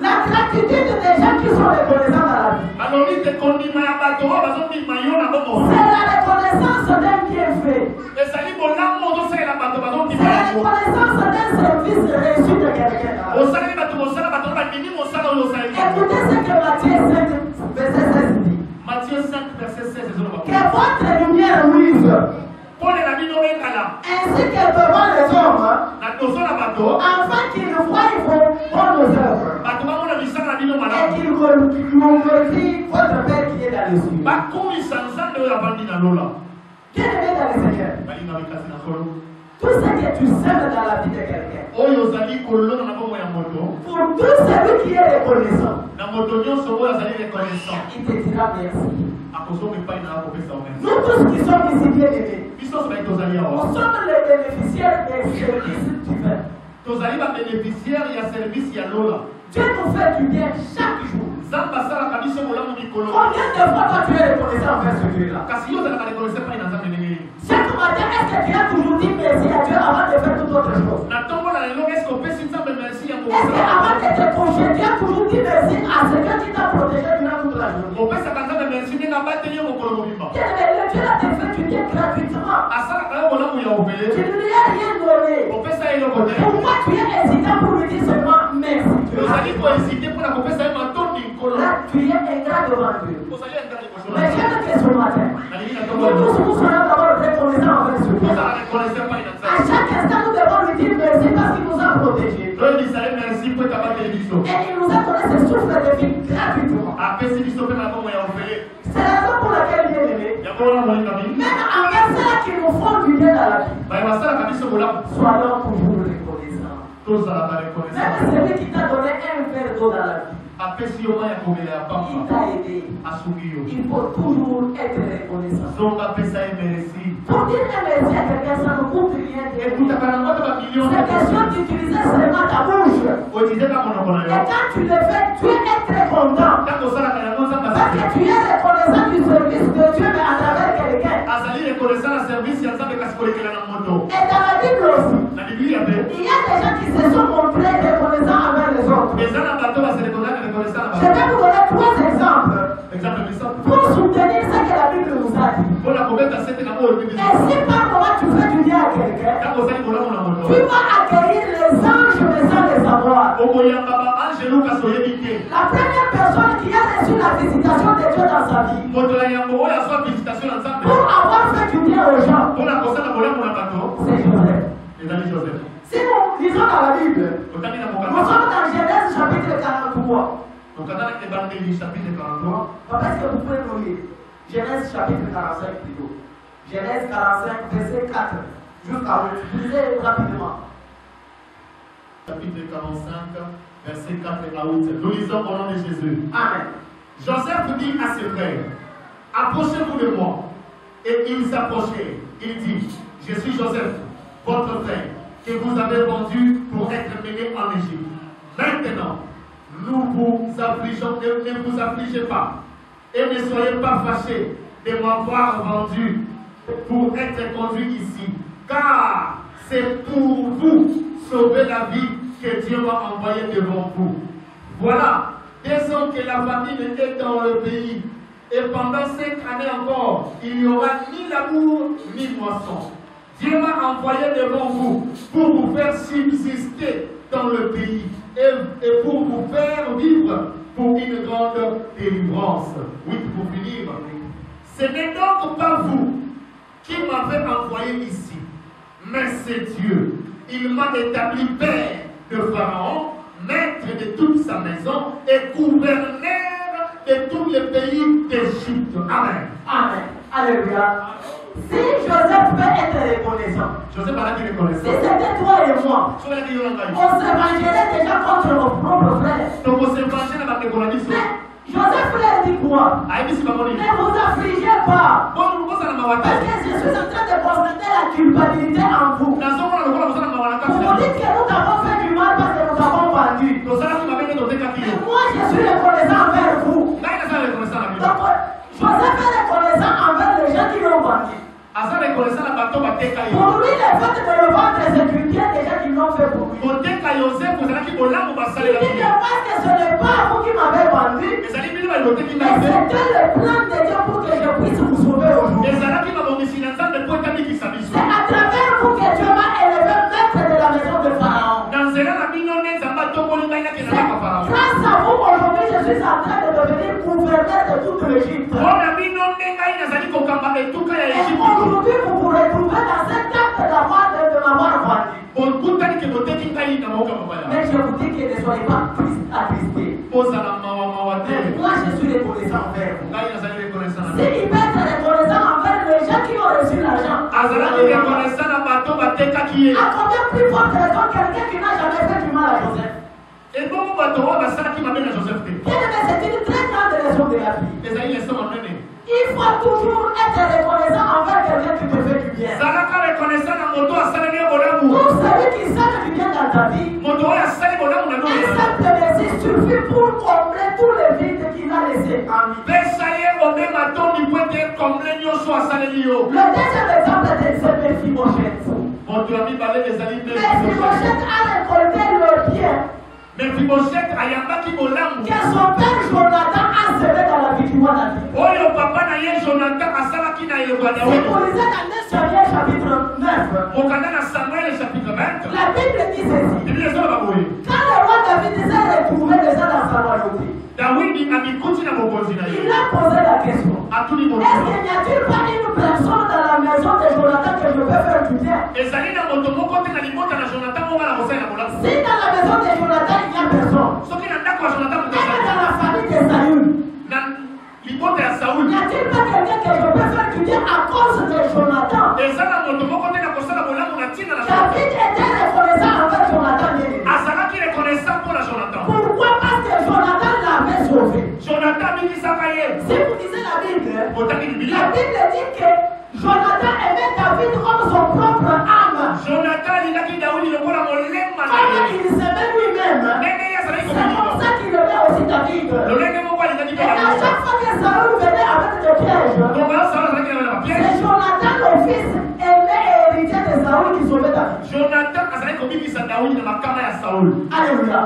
La gratitude des gens qui sont reconnaissants dans la vie, c'est la reconnaissance d'un bienfait. C'est la reconnaissance d'un service reçu de quelqu'un. Écoutez ce que Matthieu 5, verset 16 dit. Matthieu 5, verset 16. Que votre lumière luise, ainsi que devant les hommes, afin qu'ils voient vos bonnes œuvres et qu'ils glorifient votre Père qui est dans les cieux. Bien-aimé dans le Seigneur, tout ce que tu sèmes dans la vie de quelqu'un, pour tout celui qui est reconnaissant, il te dira merci. Nous tous qui sommes ici bien-aimés, nous sommes les bénéficiaires des services divins. Dieu nous fait du bien chaque jour. Combien de fois toi tu es reconnaissant envers ce Dieu-là? Chaque matin, est-ce que tu as toujours dit merci à Dieu avant de faire toute autre chose? Est-ce qu'avant de te coucher, tu as toujours dit merci à ce que tu t'as protégé durant toute la journée? Le Dieu a te fait du bien gratuitement. Tu ne lui as rien donné. Pourquoi tu es hésitant pour lui dire seulement merci? Là, tu es ingrat devant Dieu. Mais j'aime que ce matin, nous tous nous serons d'abord reconnaissants envers ce Dieu. À chaque instant, nous devons lui dire merci parce qu'il nous a protégés. Et il nous a donné ce souffle de vie gratuitement. C'est la raison pour laquelle, bien-aimé, même envers ceux qui nous font du bien dans la vie, soyons toujours reconnaissants. Même celui qui t'a donné un verre d'eau dans la vie, il t'a aidé. Il faut toujours être reconnaissant. Pour dire un merci à quelqu'un, ça ne coûte rien. C'est question d'utiliser seulement ta bouche. Et quand tu le fais, tu es très content. Parce que tu es reconnaissant du service de Dieu, mais à travers quelqu'un. Et dans la Bible aussi, il y a des gens qui se sont montrés reconnaissants envers les autres. Je vais vous donner 3 exemples pour soutenir ce que la Bible nous a dit. Et si par moment tu fais du bien à quelqu'un, tu vas accueillir les anges mais sans les savoir. La première personne qui a reçu la visitation de Dieu dans sa vie, pour avoir fait du bien aux gens, c'est Joseph. Si nous lisons dans la Bible, nous sommes dans Genèse chapitre 43. Parce que vous pouvez nous lire. Genèse chapitre 45 plutôt. Genèse 45, verset 4 jusqu'à 8. Lisez rapidement. Chapitre 45, verset 4 à 8. Nous lisons au nom de Jésus. Amen. Joseph dit à ses frères, approchez-vous de moi. Et ils s'approchaient. Il dit, je suis Joseph, votre frère, que vous avez vendu pour être mené en Égypte. Maintenant, ne vous affligez pas et ne soyez pas fâchés de m'avoir vendu pour être conduit ici, car c'est pour vous sauver la vie que Dieu m'a envoyé devant vous. Voilà, dès que la famine est dans le pays, et pendant 5 années encore, il n'y aura ni labour ni moisson. Dieu m'a envoyé devant vous pour vous faire subsister dans le pays et pour vous faire vivre pour une grande délivrance. Oui, pour finir. Ce n'est donc pas vous qui m'avez envoyé ici, mais c'est Dieu. Il m'a établi père de Pharaon, maître de toute sa maison et gouverneur de tous les pays d'Égypte. Amen. Amen. Alléluia. Si Joseph peut être reconnaissant, Joseph a dit si reconnaissant. c'était toi et moi, Sur la vie, on s'évangélait déjà contre nos propres frères. donc on s'évangèle avec les colonies. Mais Joseph leur dit quoi? Ah, il dit, c'est pas bon. Ne vous affligez pas. Bon, vous allez m'avoir. Parce que je suis en train de constater la culpabilité en vous. Dans ce monde, vous allez m'avoir. Vous vous dites que nous avons fait du mal parce que nous avons vendu. Donc ça, vous m'avez donné des Mais moi, je suis reconnaissant envers vous. là, il a ça reconnaissant la vie. Donc, Joseph est reconnaissant envers les gens qui l'ont vendu. À ça, reconnaissant la bateau, va t'écailler. Pour lui, le fait de le vendre, c'est une bien déjà qu'ils l'ont fait pour lui. Pour t'écailler, Joseph, vous allez qui vont là, vous va Il saler la dit vie. que parce que ce n'est pas vous qui m'avez vendu, Les amis, ils vont qui mais m'a fait. c'était le plan de Dieu pour que je puisse vous sauver aujourd'hui. Les amis qui m'ont dit, c'est dans le point qui s'habille. C'est à travers vous que Dieu m'a élevé maître de la maison de Pharaon. Dans ce cas-là, ça va tout le monde qui n'a pas Pharaon. Grâce à vous, aujourd'hui, je suis en train de devenir gouverneur de toute l'Égypte. On a mis non négaï, n'a pas dit qu'on campa et tout cas Et Égypte. aujourd'hui, vous vous retrouvez dans cet acte d'avoir de m'avoir vendu. Pour tout temps que vous êtes caillé dans mon campa. Mais je vous dis que ne soyez pas attristés. Pose à la maman. Moi, je suis reconnaissant envers vous. Là, il y a ça reconnaissant. S'il peut être reconnaissant envers les gens qui ont reçu l'argent, Azala qui reconnaissant la bateau va t'écailler. à combien plus forte raison quelqu'un qui n'a jamais fait du mal à Joseph? Et bon, bateau, va ça qui m'amène à Joseph. Bien aimé, c'est une très grande leçon de la vie. Les amis, laissez-moi mener. Il faut toujours être reconnaissant envers quelqu'un qui te fait du bien. Zalaka reconnaissant la moto à Salé Bolamu. Pour celui qui sait du bien dans ta vie, Moto à Salé Bolamu, on a un simple merci suffit pour combler tous les vides qu'il a laissés en lui. Besaye au même maton, il peut être comme l'agneau soit Salé Lio. Le deuxième exemple est Mephibosheth. Mon ami parlait des amis de Mephibosheth a récolté le bien mais Mephibosheth ayamba ki bolamu. que son père Jonathan a semé dans la vie du roi David. Oyo papa na ye Jonathan asala ki na ye kwa Si David. vous lisez dans 2 Samuel chapitre 9, Mokanda na Samuel chapitre 20. la Bible dit ceci. Bible sema baboyi. Quand le roi David s'est retrouvé déjà dans sa royauté, David amikuti na bokozi na il ye. a posé la question. Atuli Est-ce bokozi. qu'il n'y a-t-il pas une personne dans la maison de Jonathan que je peux faire du bien? Ezali na moto moko te na libota na Jonathan mo na kosala bolamu. Si dans la maison de Jonathan il n'y a personne, Soki na ndako ya Jonathan même mutazali. dans la famille de Saül, Na libota ya Saul. n'y a-t-il pas quelqu'un que je peux faire du bien à cause de Jonathan? Eza na moto moko te na kosala bolamu na ntina na Jonathan. David était reconnaissant envers Jonathan. Azalaki reconnaissant pour la Jonathan. Pourquoi? Parce que Jonathan l'avait sauvé. Jonathan bimisaka ye. Si vous lisez la Bible, Botaki la Biblia. Bible dit que Jonathan aimait David comme son propre âme. Jonathan alingaki Daudi lokola molema na Comme ye. il s'aimait lui-même. Ndenge ye azalaki C'est comme komiliko. ça qu'il aimait aussi David. Lolenge moko alingaki Et à Daudi. chaque fois que Saül venait avec des pièges, Donc là, ça azalaki na mapiège. c'est Jonathan le fils aimé et héritier de Saül qui sauvait David. Jonathan azalaki kobimisa Daudi na makama ya Saul. Alléluia.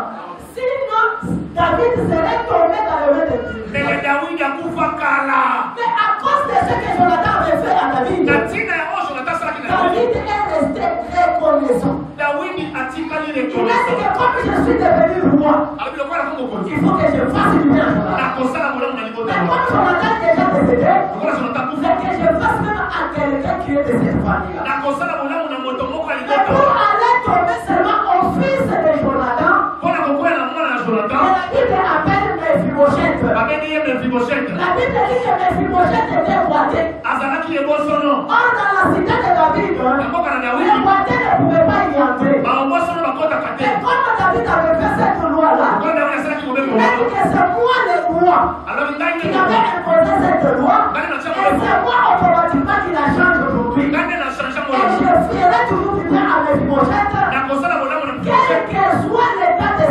Sinon, David serait tombé dans le main de Dieu. Ndenge Daudi akufa kala. Mais à cause de ce que Jonathan avait fait à David, Na ntina ya oyo Jonathan asalaki na Daudi. David est resté reconnaissant. Daudi atikali Il a dit reconnaissant. que comme je suis devenu roi, Alobi lokola ko mokonzi. il faut que je fasse du bien à Jonathan. Nakosala bolamu na libota Mais ya comme Jonathan. Jonathan est déjà décédé, Lokola Jonathan il akufa. faut que je fasse même à quelqu'un qui est de cette famille-là. Nakosala bolamu na moto moko Mais alingota. pour aller tomber seulement au fils de Jonathan, Mpona kokwela mwana na et Jonathan. la Bible appelle Mephibosheth. Babengi ye Mephibosheth. La Bible dit que Mephibosheth était boité. Azalaki ebosono. Or, dans la cité de David, Na mboka na les Daudi. boités ne pouvaient pas y entrer. Baobosono bakotaka te. Et comme David avait fait cette loi-là, Lokola Daudi asalaki il mobembo. a dit que c'est moi le roi Alors ngai qui nde avait imposé cette loi. ngai na tia Et c'est mobembo. moi automatiquement qui la change aujourd'hui. Ngai nde na change Et mobembo. je ferai toujours du bien à Mephibosheth, Nakosala bolamu na quel Mephibosheth. que soit l'état de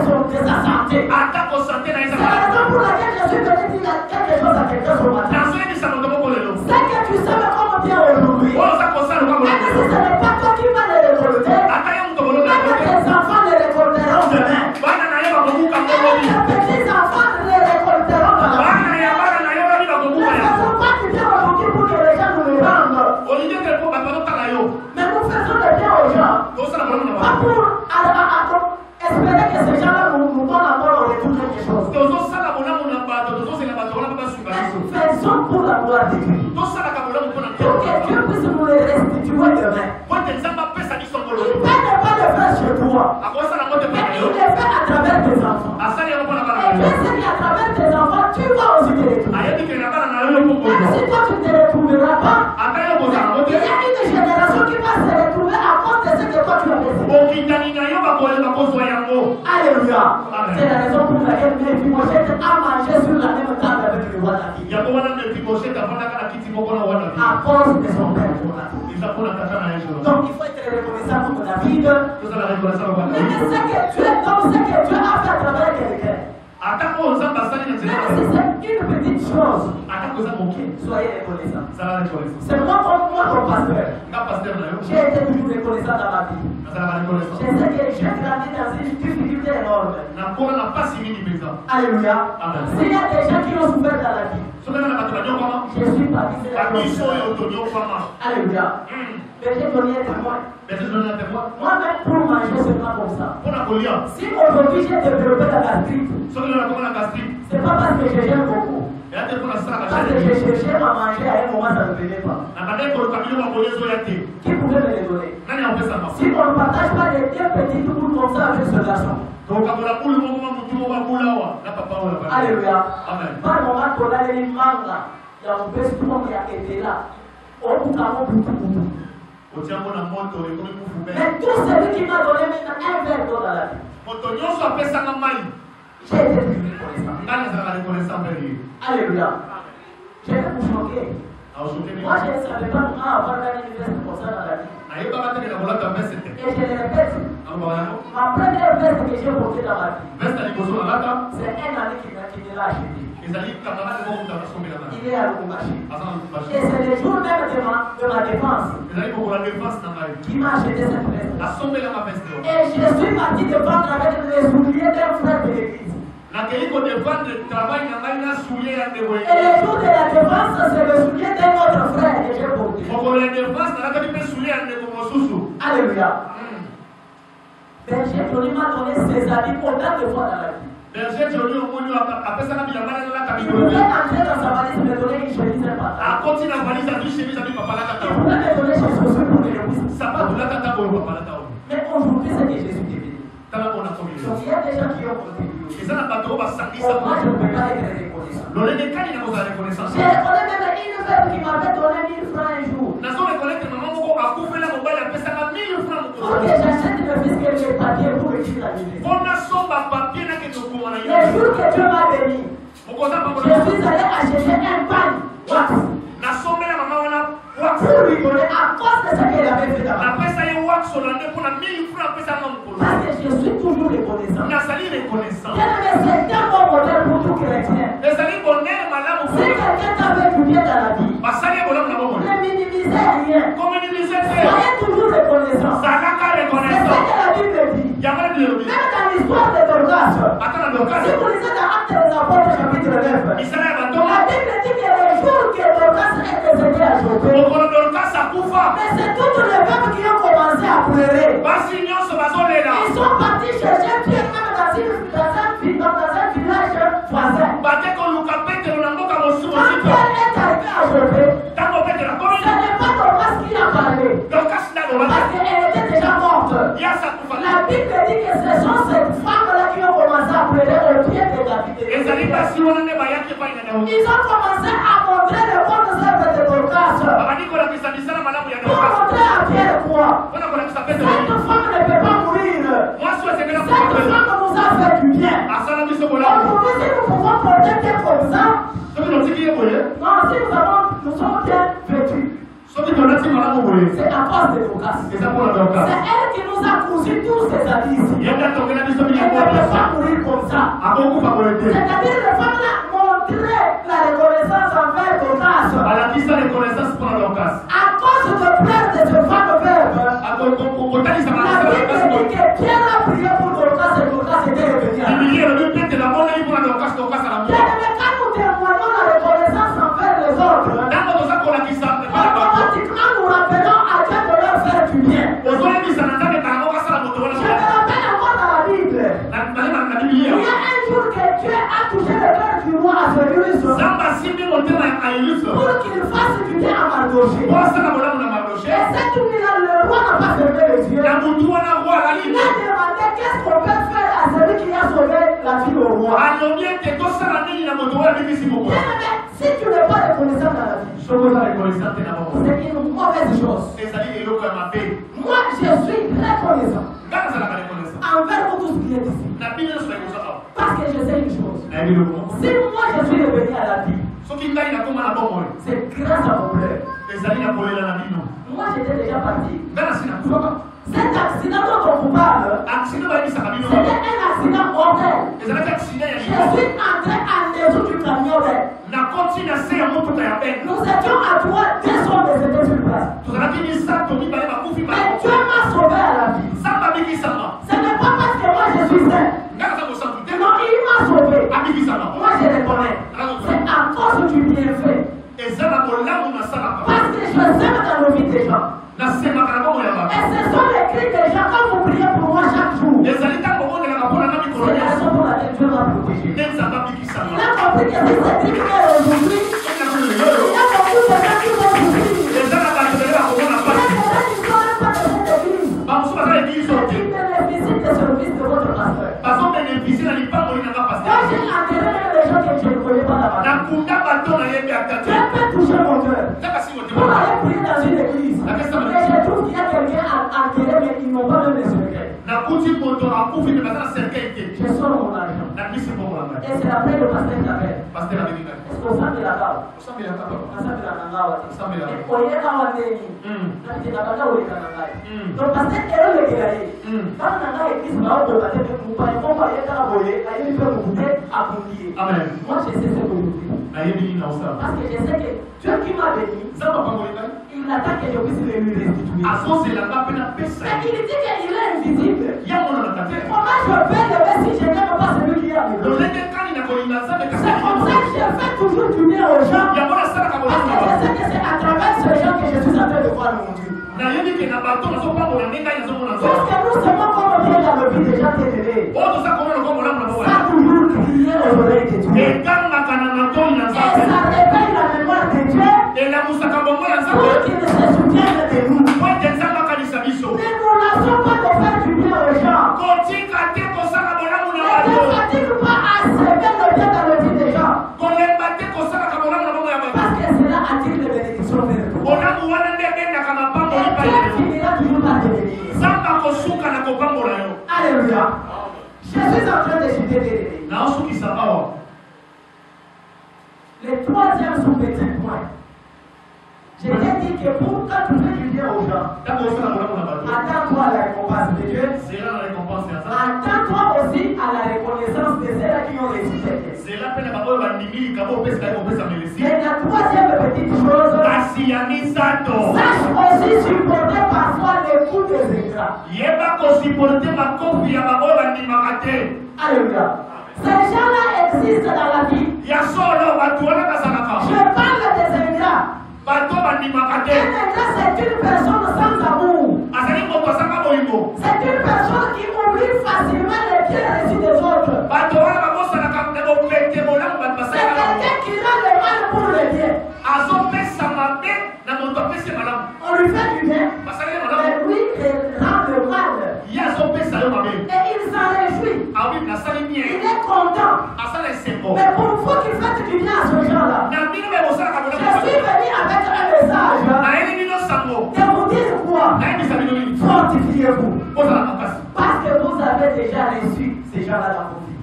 sa santé. Ata kosante na C'est eza la malamu. raison pour laquelle je suis venu dire quelque chose à quelqu'un ce matin. Nazoyebisa moto moko lelo. C'est que tu savais comment bien aujourd'hui. Oyo oza kosala lokola Même si bolamu. ce n'est pas toi qui vas le récolter, Ata ye moto bolobi même akote. tes enfants le récolteront demain. Bana na ye bakobuka Même molobi. tes petits-enfants le récolteront dans la vie. Bana ya bana na ye lobi Ne bakobuka ya. faisons pas du bien aujourd'hui pour que les gens nous le rendent. Olingi ke po bato bazotala yo. Mais nous faisons le bien aux gens. Tosala bolamu na Pas bango. pour espérer que ces gens-là nous donnent encore en retour quelque chose. Tozosala bolamu na bato, tozosala bato wana mpe basunga biso. Mais faisons pour la gloire de Dieu. Tosalaka bolamu mpona Pour que Dieu puisse nous les restituer demain. po ete nzambe apesa biso Il ngolo. peut ne pas le faire chez toi, Akosala ngo te mais mpona il yo. le fait à travers tes enfants. Asali yango mpona bana Et na Dieu yo. sait qu'à travers tes enfants, tu vas aussi te retrouver. Ayebi ke na bana na yo yo Même kokozwa. si toi tu ne te retrouveras pas, Ata yo kozala ngo te. C'est la raison pour laquelle Mephibosheth a mangé sur la même table avec le roi David. À cause de son père Jonathan. Donc il faut être reconnaissant pour David. Mais ce que Dieu a fait à travers quelqu'un. Même si c'est une petite chose, soyez reconnaissants. C'est moi comme pasteur. J'ai été toujours reconnaissant dans ma vie. Je sais que j'ai grandi dans une difficulté énorme. Alléluia. S'il y a des gens qui ont souffert dans la vie, je suis parti de la Alléluia. Mais j'ai donné un témoin. Moi-même, pour manger seulement comme ça. Si aujourd'hui j'ai développé la gastrite, c'est pas parce que je gêne beaucoup. Parce que je cherchais à manger à un moment, ça ne venait pas. Qui pouvait me les donner? Si on ne partage pas les deux petits tours comme ça avec ce garçon. Alléluia. Par moment, on a les mangas. Il y a un peu de monde qui a été là. On peut mais tout celui qui m'a donné maintenant un verre d'eau dans la vie, j'ai été reconnaissant. Alléluia. J'ai été pour choquer. Moi, je ne savais pas comment avoir un université comme ça dans la vie. Et je le répète, ma première veste que j'ai portée dans ma vie, c'est un ami qui me l'a acheté. Il est à Lubumbashi. Et c'est le jour même de ma défense qui m'a acheté cette veste. Et je suis parti de vendre avec les souliers d'un frère de l'église. Et le jour de la défense, c'est le soulier d'un autre frère que j'ai porté. Alléluia. Berger Johnny m'a donné ses habits autant de fois dans la vie. Il pouvait entrer dans sa valise et me donner une chemise et un pantalon. Il pouvait me donner ses chaussures pour que je puisse. Mais aujourd'hui, c'est que Jésus est venu. Donc il y a des gens qui ont contribué. Moi, je ne peux pas être reconnaissant. Je reconnais même une femme qui m'avait donné 1000 francs un jour. Pour que j'achète le fils que j'ai papier pour écrire la Bible. Le jour que Dieu m'a béni, je suis allé acheter un pain wax pour lui donner à cause de ce qu'il avait fait d'abord. Parce que je suis toujours reconnaissant. C'est un bon modèle pour tout chrétien. Si quelqu'un t'a fait du bien dans la vie, ne minimisez rien. Soyez toujours reconnaissant. C'est ce que la Bible dit. Même dans l'histoire de Dorcas, si vous lisez dans Actes des Apôtres chapitre 9, la Bible dit que le jour que Dorcas est décédé à Joppé, mais c'est toutes les femmes qui ont commencé à pleurer. Ils sont partis chercher Pierre même dans un village voisin. Quand Pierre est arrivé à Joppé, ce n'est pas Dorcas qui a parlé, parce qu'elle était déjà morte. La Bible dit que ce sont ces femmes-là qui ont commencé à pleurer au pied de David. Ils ont commencé à montrer le bon œuvre de Dorcas. Pour montrer à Pierre quoi? Cette femme ne peut pas mourir. Cette femme nous a fait du bien. Aujourd'hui, si nous pouvons porter bien comme ça, non, si nous sommes bien vêtus. C'est à cause de Dorcas. C'est elle qui nous a cousu tous ces habits ici. Elle ne peut pas mourir comme ça. C'est-à-dire que les femmes montraient la reconnaissance envers Dorcas. À cause de pleurs de ce fameux verbe, la Bible dit que Pierre a prié pour Dorcas et Dorcas était revenu à lui. Bien, mais quand nous témoignons la reconnaissance envers les autres, automatiquement nous rappelons à Dieu de leur faire du bien. Je me rappelle encore dans la Bible. Il y a un jour que Dieu a touché le cœur du roi à Félix pour qu'il fasse du bien à Mardoché. Et cette nuit-là, le roi n'a pas fermé les yeux. Il a demandé qu'est-ce qu'on peut faire à celui qui a sauvé la vie au roi. Si tu n'es pas reconnaissant dans la vie, c'est une mauvaise chose. Moi, je suis reconnaissant envers vous tous qui êtes ici. Si moi je suis revenu à la vie, c'est grâce à mon frère. Moi j'étais déjà parti. Cet accident dont on vous parle, c'était un accident mortel. Je suis entré à l'aide du camion. Nous étions à 3, 2 hommes qui étaient sur place. Mais Dieu m'a sauvé à la vie. Ce n'est pas parce que moi je suis saint. Non, il m'a sauvé. Moi je le connais. C'est à cause du bienfait. Parce que je sème dans le vie des gens. Et ce sont les cris des gens quand vous priez pour moi chaque jour. C'est la raison pour laquelle Dieu m'a protégé. Il a compris que si c'est criminel aujourd'hui, il y a beaucoup de gens qui vont souffrir. Il y a des gens qui ne sont même pas de cette église. Qui bénéficient des services de votre pasteur. Quand j'ai enterré les gens que je ne connais pas là-bas, Dieu peut toucher mon cœur. Pour aller prier dans une église. Mais je trouve qu'il y a quelqu'un à enterrer, mais ils n'ont pas même les secrets. Je sors mon argent. Et c'est après le pasteur qui appelle. Est-ce qu'on sent de la barbe? On sent de la barbe. Donc, parce que elle le guérit. Quand on a l'église, on va au baptême, on va y travailler, à y faire le goûter, à conduire. Moi, je sais ce que je fais. Parce que je sais que Dieu qui m'a béni, il attend que je puisse le lui restituer. Mais il dit qu'il est invisible. Comment je peux lever si je n'aime pas celui qui est avec moi? C'est comme ça que je fais toujours du bien aux gens. Parce que je sais que c'est à travers ces gens que je suis en train de voir mon Dieu. Parce que nous sommes comme bien dans le vie des gens ténérés. Ça toujours crier aux oreilles de Dieu. Et ça réveille la mémoire de Dieu. Pour qu'il ne se souvienne de nous. Mais nous n'avons pas de faire du bien aux gens. Ne fatigue pas à servir le bien dans le vie des gens. Parce que cela attire les bénédictions vers nous. Et Dieu finira toujours par te bénir. Alléluia. Je suis en train de citer des idées. Le troisième sous-petit point. Je t'ai dit que pour quand tu fais du bien aux gens, attends-toi à la récompense de Dieu. Attends-toi aussi à la reconnaissance de ceux qui ont réussi. Et la troisième petite chose, sache aussi supporter parfois les coups des ingrats. Alléluia. Ces gens-là existent dans la vie. Je parle des ingrats. Un ingrat, c'est une personne sans amour. C'est une personne qui oublie facilement les biens reçus des autres. C'est quelqu'un qui rend le mal pour le bien. On lui fait du bien, mais lui rend le mal. Et il s'en réjouit. Il est content. Mais pour vous qui faites du bien à ce genre-là, je suis venu avec un message de vous dire quoi? Fortifiez-vous. Parce que vous avez déjà reçu ces gens-là dans vos vies.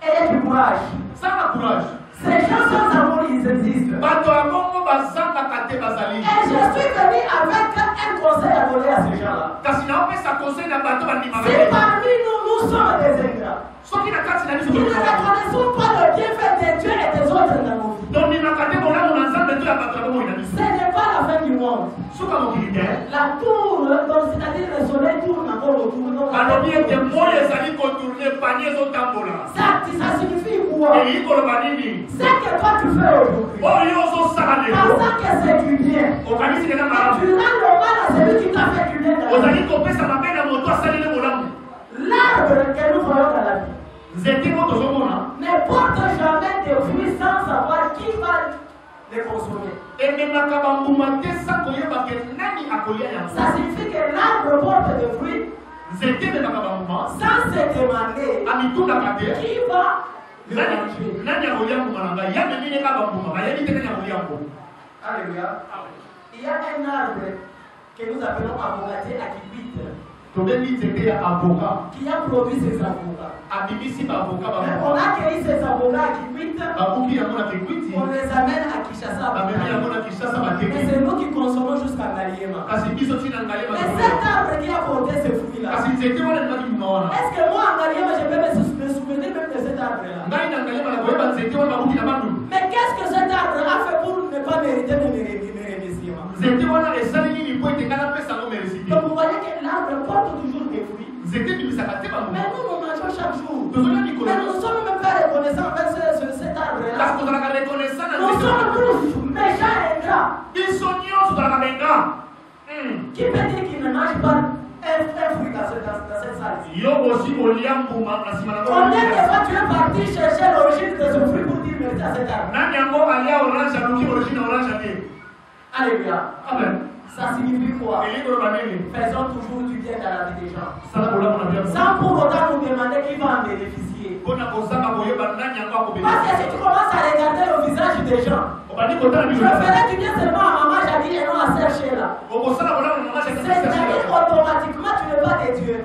Ayez du courage. Ces gens sans amour, ils existent. Et je suis venu avec un conseil à donner à ces gens-là. Si parmi nous sommes des ingrats, qui ne reconnaissons pas le bienfait de Dieu et des autres dans nos vies, ce n'est pas la fin du monde. La tour, c'est-à-dire le soleil tourne encore autour. Ça signifie quoi? C'est que toi tu fais aujourd'hui. Pensant que c'est du bien. Tu rends le mal à celui qui t'a fait du bien. L'arbre que nous voyons dans la vie ne porte jamais de fruits sans savoir qui va les consommer. Ça signifie que l'arbre porte des fruits sans se demander qui va le manger. Alléluia. Il y a un arbre que nous appelons avocatier à Kipite. qui a produit ses avocats. Mais on a accueilli ces avocats qui quittent. On les amène à Kinshasa. Mais c'est nous qui consommons jusqu'à Ngaliema. Mais cet arbre qui a porté ces fruits-là, est-ce que moi, en Ngaliema, je peux me souvenir même de cet arbre-là? Mais qu'est-ce que cet arbre a fait pour ne pas mériter de mes remerciements? Donc vous voyez que l'arbre porte toujours des fruits. Mais nous mangeons chaque jour. Mais nous ne sommes même pas reconnaissants avec cet arbre-là. Nous sommes tous méchants et ingrats. Qui peut dire qu'il ne mange pas un fruit dans cette salle? Combien de fois tu es parti chercher l'origine de ce fruit pour dire merci à cet arbre? Alléluia. Amen. Ça signifie quoi? Faisons toujours du bien dans la vie des gens. Sans pour autant nous demander qui va en bénéficier. Parce que si tu commences à regarder le visage des gens, je ferai du bien seulement à maman Jadi et non à Sœur Sheila. C'est-à-dire automatiquement tu n'es pas des dieux.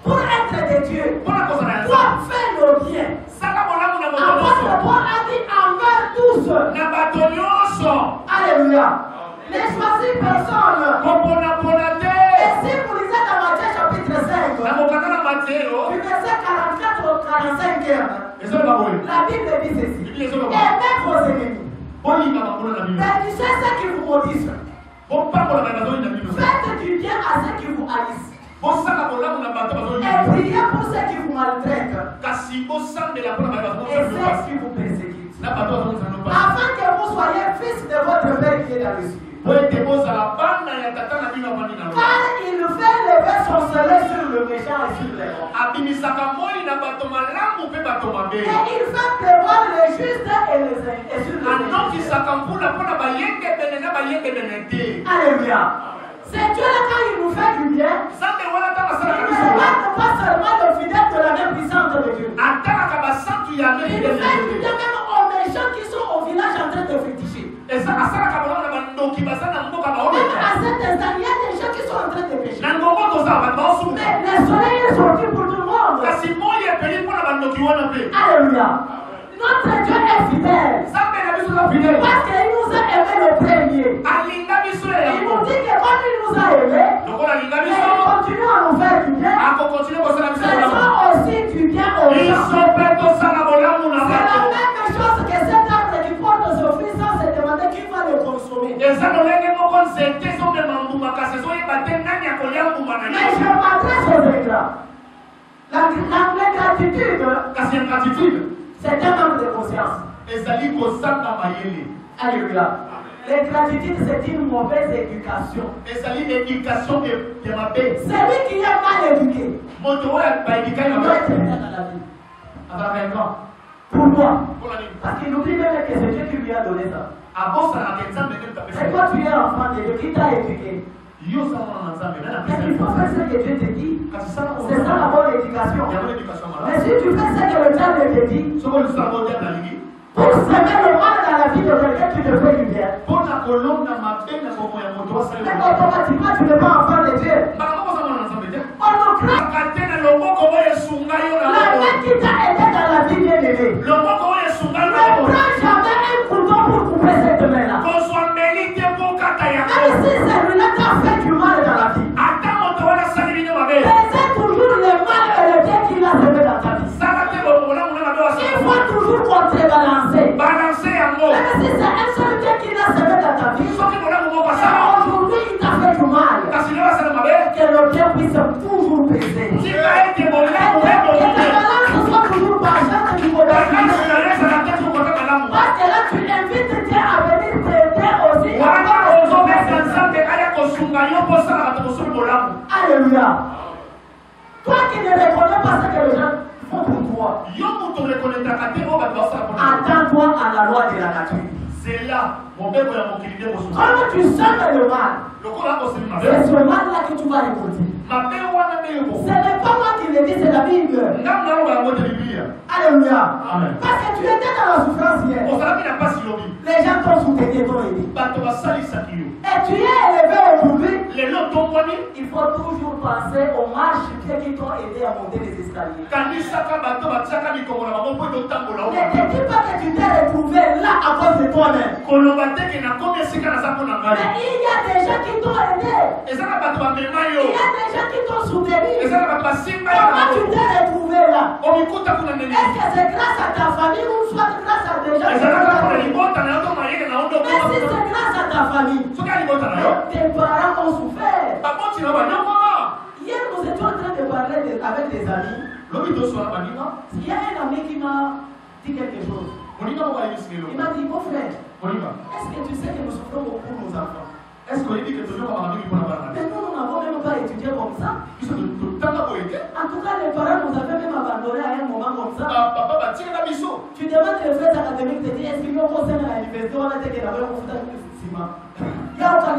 Pour être des dieux, pour faire le bien. Apôtre Paul a dit envers tous. Alléluia. Les choisis personnes. Et si vous lisez dans Matthieu chapitre 5, du verset 44 au 45, la Bible dit ceci. Aimez vos ennemis. Bénissez ceux qui vous maudissent. Faites du bien à ceux qui vous haïssent. Et priez pour ceux qui vous maltraitent. Et ceux qui vous persécutent. Afin que vous soyez fils de votre Père qui est dans les cieux. Car il fait lever son soleil sur le méchant et sur les bons. Et il fait pleuvoir les justes et sur les méchants. Alléluia. C'est Dieu là quand il nous fait du bien. Il ne regarde pas seulement le fidèle de la même puissance de Dieu. Il fait du bien même aux méchants qui sont au village en train de féticher. Même à cet instant, il y a des gens qui sont en train de pécher. Mais le soleil est sorti pour tout le monde. Alléluia. Notre Dieu est fidèle. Parce qu'il nous a aimé le premier. Il nous dit que quand il nous a aimés, il continue à nous faire du bien. Faisons aussi du bien aux gens. C'est la même chose que cet arbre qui porte ce fruit sans se demander qui va le consommer. Mais je m'adresse aux ingrats. L'ingratitude, c'est un manque de conscience. Alléluia. L'ingratitude, c'est une mauvaise éducation. Celui qui est mal éduqué, il doit être dans la vie. Pourquoi? Parce qu'il oublie même que c'est Dieu qui lui a donné ça. Et toi, tu es enfant de Dieu, qui t'a éduqué? Mais il faut faire ce que Dieu te dit. C'est ça la bonne éducation. Mais si tu fais ce que le diable te dit, pour semer le mal dans la vie de quelqu'un, tu te fais du bien. Mais automatiquement, tu n'es pas enfant de Dieu. On nous craint. La main qui t'a aidé dans la vie bien aimée. Ne prends jamais un couteau pour couper cette main-là. Même si celui-là t'a fait du mal dans la vie. Faisais toujours le mal et le bien qu'il a semé dans ta vie. Il faut toujours contrebalancer. Même si c'est un seul bien qu'il a semé dans ta vie, aujourd'hui il t'a fait du mal. Que le bien puisse toujours peser. Que la balance soit toujours penchante du côté. Parce que là tu invites Dieu à venir t'aider aussi. Alléluia. Toi qui ne reconnais pas ce que les gens font pour toi, attends-toi à la loi de la nature. Comment tu sèmes le mal, c'est ce mal-là que tu vas récolter. Ce n'est pas moi qui le dis, c'est la Bible. Alléluia. Amen. Parce que tu étais dans la souffrance hier. Les gens t'ont soutenu, t'ont aidé. Et tu es élevé aujourd'hui. Il faut toujours penser aux marches qui t'ont aidé à monter les escaliers. Ne dis pas que tu t'es retrouvé là à cause de toi-même. Mais il y a des gens qui t'ont aidé. Il y a des gens qui t'ont soutenu. Comment tu t'es retrouvé là? Est-ce que c'est grâce à ta famille ou soit grâce à des gens qui t'ont aidé? Mais si c'est grâce à ta famille, tes parents ont souffert. Hier, nous étions en train de parler avec des amis. Il y a un ami qui m'a dit quelque chose. Il m'a dit, mon frère, est-ce que tu sais que nous souffrons beaucoup pour nos enfants? Mais nous n'avons même pas étudié comme ça. En tout cas, les parents nous avaient même abandonné à un moment comme ça. Tu demandes les frais académiques, tu dis, est-ce qu'il y a un conseil à l'université? On a dit qu'il y avait un conseil. Il y a aucun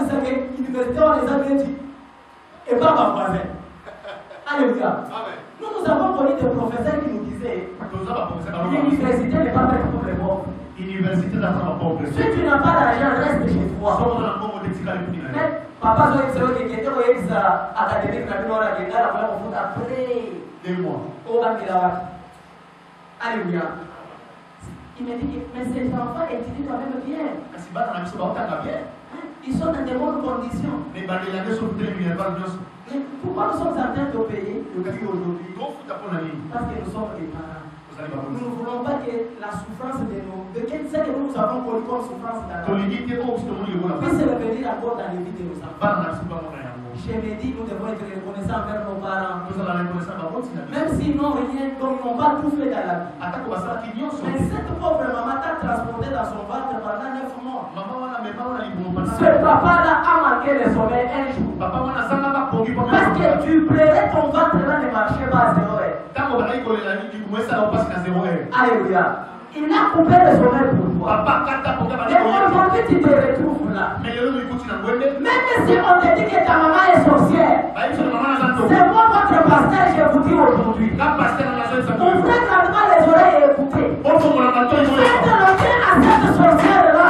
université, on les a dit. Et pas ma voisin. Alléluia. Nous avons connu des professeurs qui nous disaient l'université n'est pas faite pour les pauvres. Si tu n'as pas d'argent, reste chez toi. Mais papa, je vais dire que tu es académique, après 2 mois. Alléluia. Il me dit que mais ces enfants étudient quand même bien. Ils sont dans de bonnes conditions. Mais pourquoi nous sommes en train de payer le prix aujourd'hui? Parce que nous sommes des parents. Nous ne voulons pas que la souffrance de nous, de quel que nous avons connu comme souffrance dans la vie, puisse revenir encore dans les vies de nos enfants. Je me dis, nous devons être reconnaissants envers nos parents. Même s'ils n'ont rien, donc ils n'ont pas tout fait dans la vie. Mais cette pauvre maman t'a transporté dans son ventre pendant 9 mois. Ce papa-là a manqué le sommeil un jour. Parce que tu plairais ton ventre-là ne marchait pas à 0 heure. Alléluia. Il a coupé le sommeil pour toi. Et aujourd'hui tu te retrouves là. Même si on te dit que ta maman est sorcière, c'est moi votre pasteur, je vous dis aujourd'hui. Ouvrez grandement les oreilles et écoutez. Faites l'entrée à cette sorcière-là.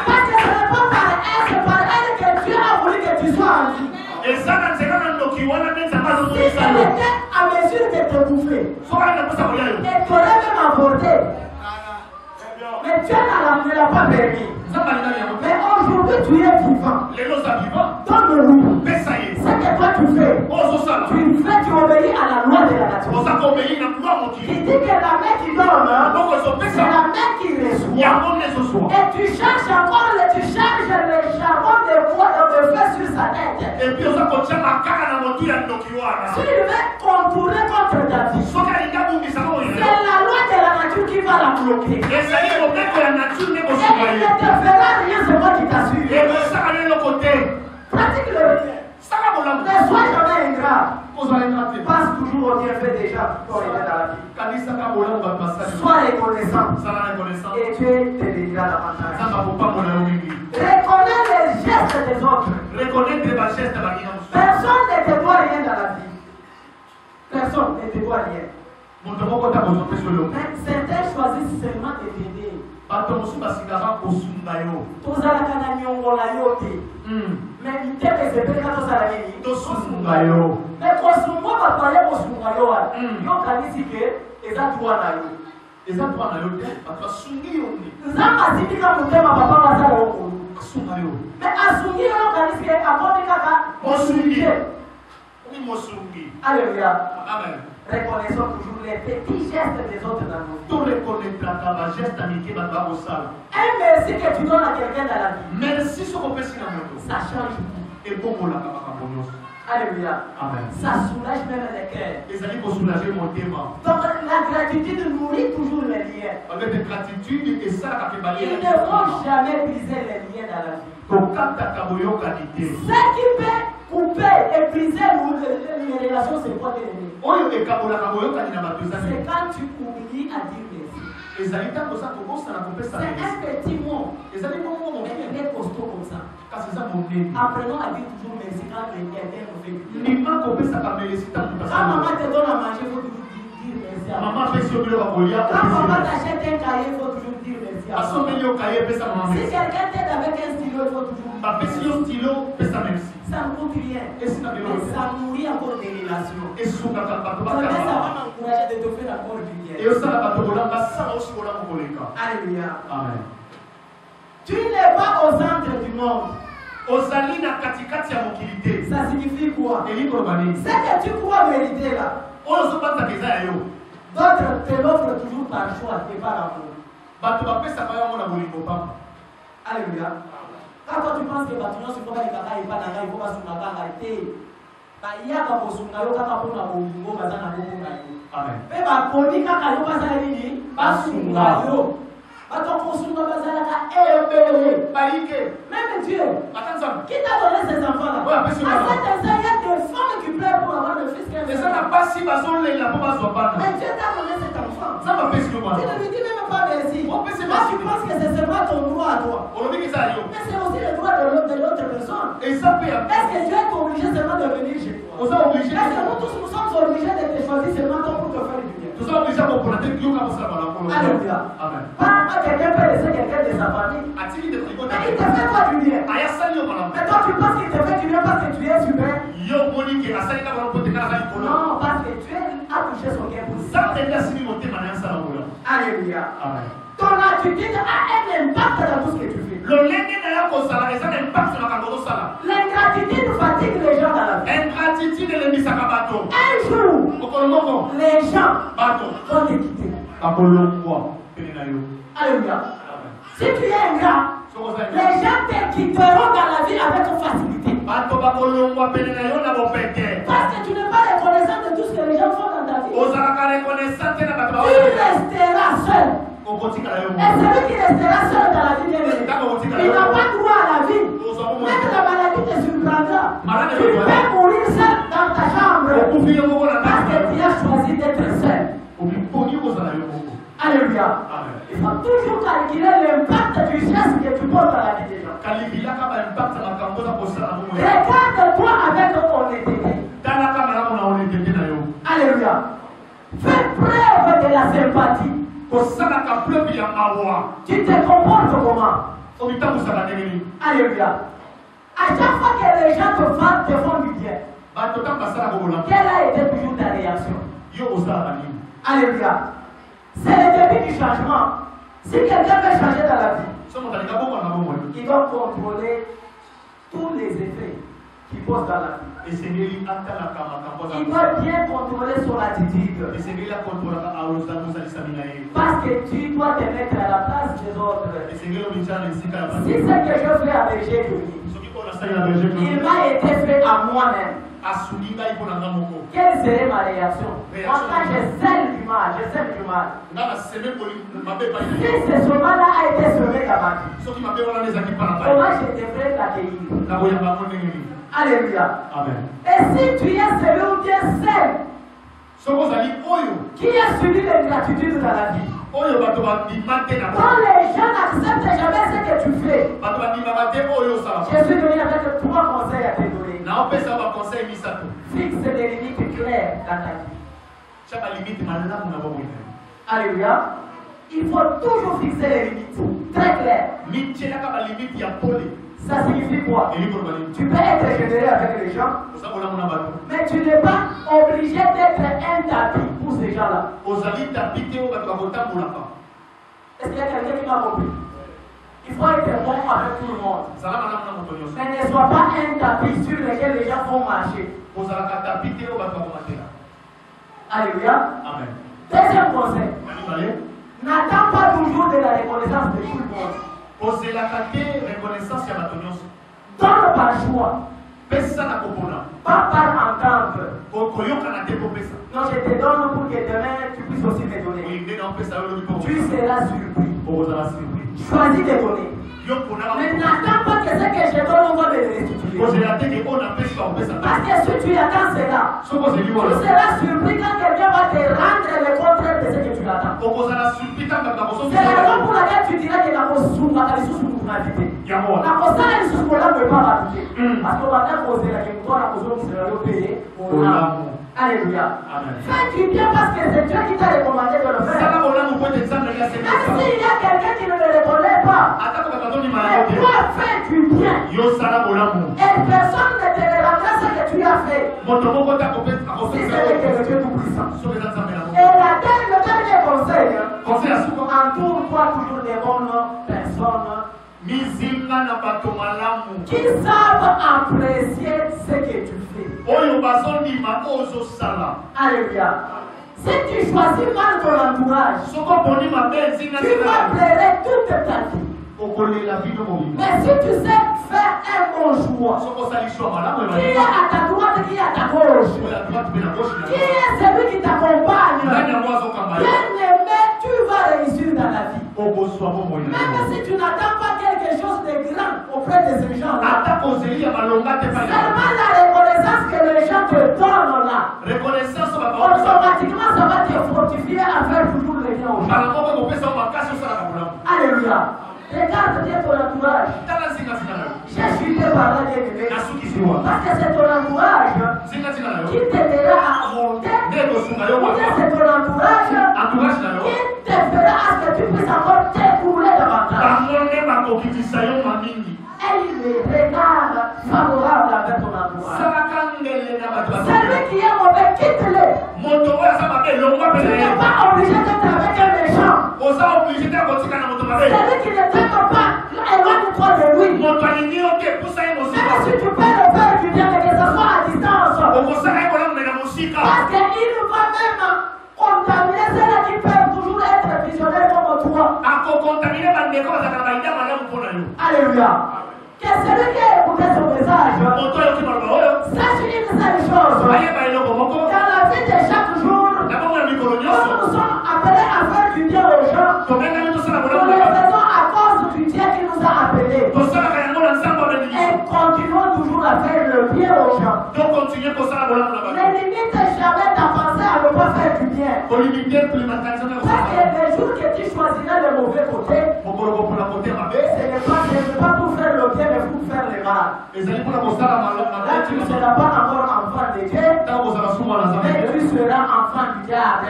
Parce que ce n'est pas par elle, c'est par elle que Dieu a voulu que tu sois en vie. Si elle était à mesure de te bouffer, elle t'aurait même avorté. Mais Dieu ne l'a pas permis. Mais aujourd'hui tu es vivant. Donne-nous. Ce que toi tu fais, tu obéis à la loi de la nature. Il dit que la main qui donne, c'est la main qui reçoit. Et tu charges encore, tu charges le charbon de bois dans le feu sur sa tête. Si il veut contourer contre ta vie, c'est la loi de la nature qui va la bloquer. Et il ne te fera rien, c'est moi qui t'assure. Pratique le bien. Ne sois jamais ingrat. Passe toujours au bienfait des gens pour aider dans la vie. Sois reconnaissant. Et Dieu te bénira davantage. Reconnais les gestes des autres. Personne ne te doit rien dans la vie. Personne ne te doit rien. Mais certains choisissent seulement de t'aider. Mais alléluia. Reconnaissons toujours les petits gestes des autres dans nos vies. Un merci que tu donnes à quelqu'un dans la vie, ça change tout. Alléluia. Amen. Ça soulage même les cœurs. Donc la gratitude nourrit toujours les liens. Ils ne vont jamais briser les liens dans la vie. Ce qui peut couper et briser les relations, c'est quoi l'ennemi? C'est quand tu oublies à dire merci. C'est un petit mot. Mais il est costaud comme ça. Apprenons à dire toujours merci quand quelqu'un nous fait du bien. Quand maman te donne à manger, il faut toujours dire merci. Quand maman t'achète un cahier, il faut toujours dire merci. aussi à moi. Si quelqu'un t'aide avec un stylo, il faut toujours. Ça ne coûte rien. Mais ça nourrit encore des relations. Ça va m'encourager de te faire encore du bien. Alléluia. Amen. Tu n'es pas au centre du monde. Ça signifie quoi? C'est que tu crois mériter là. D'autres te l'offrent toujours par choix et par amour. Alléluia. Quand toi tu penses que il faut pas les caca et pas il faut pas se mettre à arrêter. Il y a pas besoin de caca pour la bolingo, bazana pour la yo. Amen. Mais bah poni caca yo pas ça nini, pas sunga yo. Bah ton consunga bazana ka embelé. Même Dieu. Qui t'a donné ces enfants là? À cet instant, il y a des femmes qui pleurent pour avoir le fils qu'elles ont. Mais Dieu t'a donné cet enfant. Tu ne lui dis même pas merci. Là, tu penses que c'est seulement ton droit à toi. Mais c'est aussi le droit de l'autre personne. Est-ce que Dieu est obligé seulement de venir chez toi? Est-ce que nous tous nous sommes obligés de te choisir seulement pour te faire du bien? Alléluia. Pas quelqu'un peut laisser quelqu'un de sa famille. Mais il te fait pas du bien. Mais toi tu penses qu'il te fait du bien parce que tu es super? Non, parce que tu as touché son cœur pour ça. Alléluia. Amen. Ton attitude a un impact dans tout ce que tu fais. L'ingratitude fatigue les gens dans la vie. Un jour, les gens vont te quitter. Alléluia. Si tu es ingrat, les gens te quitteront dans la vie avec facilité. Parce que tu n'es pas reconnaissant de tout ce que les gens font dans ta vie. Tu resteras seul. Et celui qui restera seul dans la vie, il n'a pas droit à la vie. Même la maladie te surprendra. Tu peux mourir seul dans ta chambre. Parce que tu as choisi d'être seul. Alléluia. Il faut toujours calculer l'impact du geste que tu portes dans la vie des gens. Regarde-toi avec honnêteté. Alléluia. Fais preuve de la sympathie. Tu te comportes comment? Alléluia. À chaque fois que les gens te font du bien, quelle a été toujours ta réaction? Alléluia. C'est le début du changement. Si quelqu'un veut changer dans la vie, il doit contrôler tous les effets qu'il pose dans la vie. Il doit bien contrôler son attitude. Parce que tu dois te mettre à la place des autres. Si ce que je fais à Belgique, il m'a été fait à moi-même. Quelle serait ma réaction? Moi, quand je sème du mal, Si ce chemin-là a été semé dans ma vie, comment je devrais l'accueillir? Alléluia. Amen. Et si tu es celui ou tu es celle qui a subi l'ingratitude dans la vie, quand les gens n'acceptent jamais ce que tu fais, je suis venu avec 3 conseils à te donner. Fixe des limites claires dans ta vie. Alléluia. Il faut toujours fixer les limites très claires. Ça signifie quoi? Tu peux être généreux avec les gens, mais tu n'es pas obligé d'être un tapis pour ces gens-là. Est-ce qu'il y a quelqu'un qui m'a compris? Il faut être bon avec tout le monde. Mais ne sois pas un tapis sur lequel les gens vont marcher. Alléluia. Amen. Deuxième conseil. N'attends pas toujours de la reconnaissance de tout le monde. Donne par choix. Pas par entente. Non, je te donne pour que demain tu puisses aussi me donner. Tu seras surpris. Choisis de donner. Mais n'attends pas que ce que je donne, on va me le restituer. Parce que si tu attends cela, tu seras surpris quand quelqu'un va te rendre le contraire de ce que tu attends. C'est la raison pour laquelle tu dirais que la personne va aller sous son invité. La personne est sous son ne peut pas m'appliquer. Parce qu'on va dire que la personne qui sera payée. Alléluia. Amen. Fais du bien parce que c'est Dieu qui t'a recommandé de le faire. Même s'il y a quelqu'un qui ne le reconnaît pas, mais toi fais du bien. Et personne ne te rendra ce que tu as fait. Si ce n'est que le Dieu Tout-Puissant. Et le dernier conseil, entoure-toi toujours des bonnes personnes qui savent apprécier ce que tu fais. Alléluia. Si tu choisis mal ton entourage, tu vas pleurer toute ta vie. Mais si tu sais faire un bon choix, qui est à ta droite, qui est à ta gauche, qui est celui qui t'accompagne, bien aimé, tu vas réussir dans la vie. Même si tu n'attends pas quelque chose de grand auprès de ces gens-là, seulement la reconnaissance que les gens te donnent là, automatiquement ça va te fortifier à faire toujours le bien aux gens. Alléluia. Regarde bien ton entourage. J'ai chuté par là, bien-aimé. Parce que c'est ton entourage qui t'aidera à monter. Ou bien c'est ton entourage qui te fera à ce que tu puisses encore t'écouler davantage. Et il regarde favorable avec ton entourage. Celui qui est mauvais, quitte-le. Tu n'es pas obligé d'être avec un méchant. Celui qui ne t'aime pas, éloigne-toi de lui. Même si tu peux le faire du bien, mais que ce soit à distance. Parce qu'il va même contaminer ceux-là qui peuvent toujours être visionnaires comme toi. Alléluia. Que celui qui a écouté son message sache une seule chose. Dans la vie de chaque jour, nous sommes appelés à faire du bien aux gens. Nous le faisons à cause du Dieu qui nous a appelés. Et continuons toujours à faire le bien aux gens. Ne limite jamais ta pensée à ne pas faire du bien. Parce que les jours que tu choisiras le mauvais côté, ce n'est pas pour faire le bien, mais pour faire le mal. Là, tu ne seras pas encore enfant de Dieu, mais tu seras enfant du diable.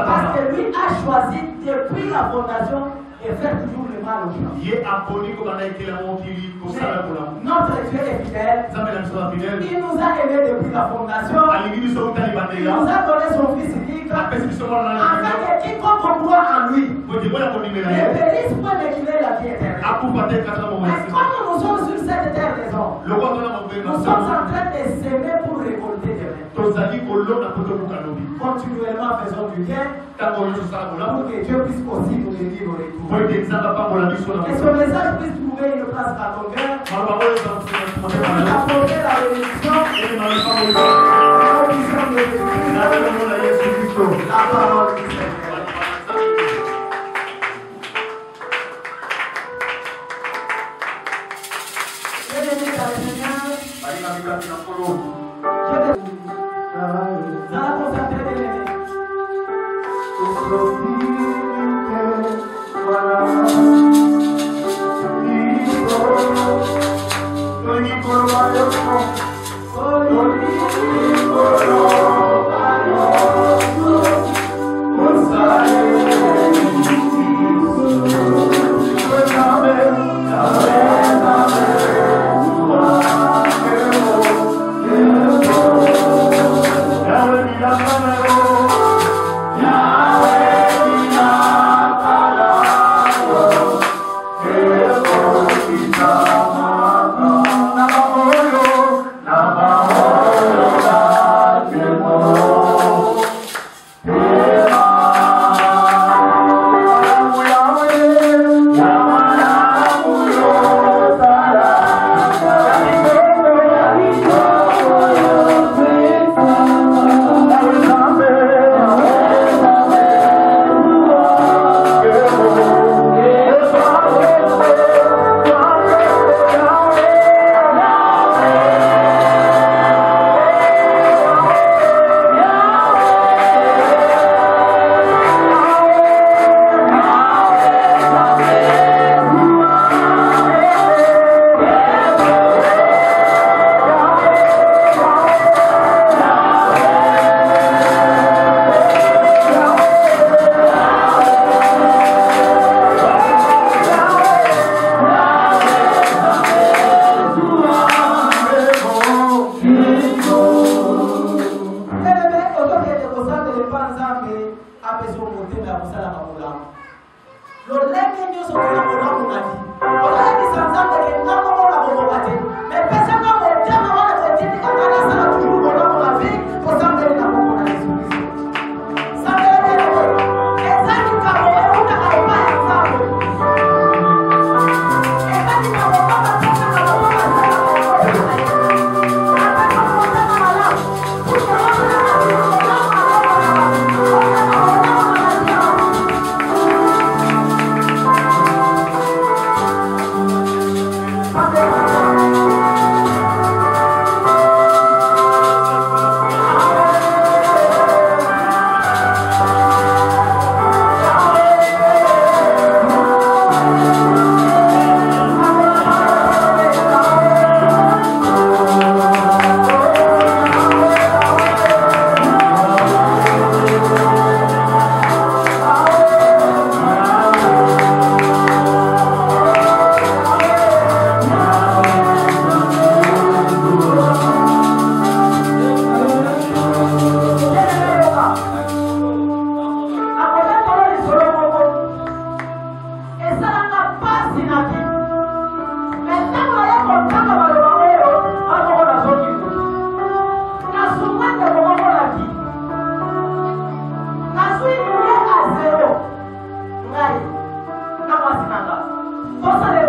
Parce que lui a choisi depuis la fondation de faire toujours le mal aux gens. Notre Dieu est fidèle. Il nous a aimés depuis la fondation. Il nous a donné son Fils unique. Afin que quiconque croit en lui ne périsse point, mais qu'il ait la vie éternelle. Mais comme nous sommes sur cette terre des hommes, nous sommes en train de s'aimer pour récolter des biens. Continuellement faisons du bien pour que Dieu puisse aussi nous bénir au retour. Que son message puisse trouver une place dans ton cœur. Apporter la bénédiction. La parole du Seigneur.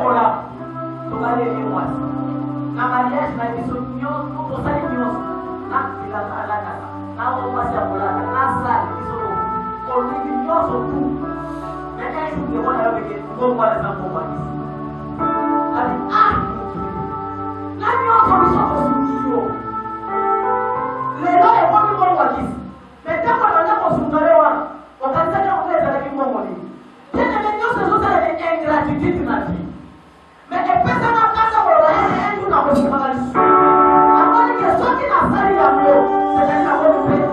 voilà. Tu vas aller moi. Na mariage na biso nyonso to sali nyonso. Na kila ala kasa. Na o mwasi akola na sali biso ko ni nyonso tu. Mais un jour de voilà avec ko kwa les enfants kwa. Ali la nyonso biso ko sio. Lelo e kwa mi ko kwa kisi. Mais tant qu'on a ko sungalewa, on va dire qu'on est avec moi moni. Bien les nyonso zo sala de ingratitude na vie. Mais les personnes en casa pour la haine, nous n'avons pas la liste. Après que ce qui n'a pas eu l'amour, c'est-à-dire la bonne paix.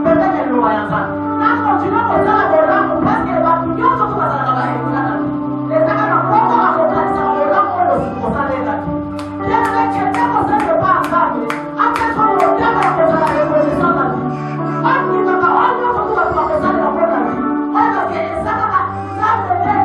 Peut-être qu'elle nous va y entendre. Quand on continue comme ça, la bonne âme, parce qu'elle va tout bien, surtout parce qu'elle va y entendre. Les gens qui n'ont pas encore à comprendre ça, on va encore le faire pour ça les gars. Bien avec quelqu'un comme ça, je ne vais pas entendre. Après, on va bien faire comme ça la révolution de la vie. On dit que on va surtout parce qu'on va faire la bonne la vie. On va dire que ça va, ça c'est bien.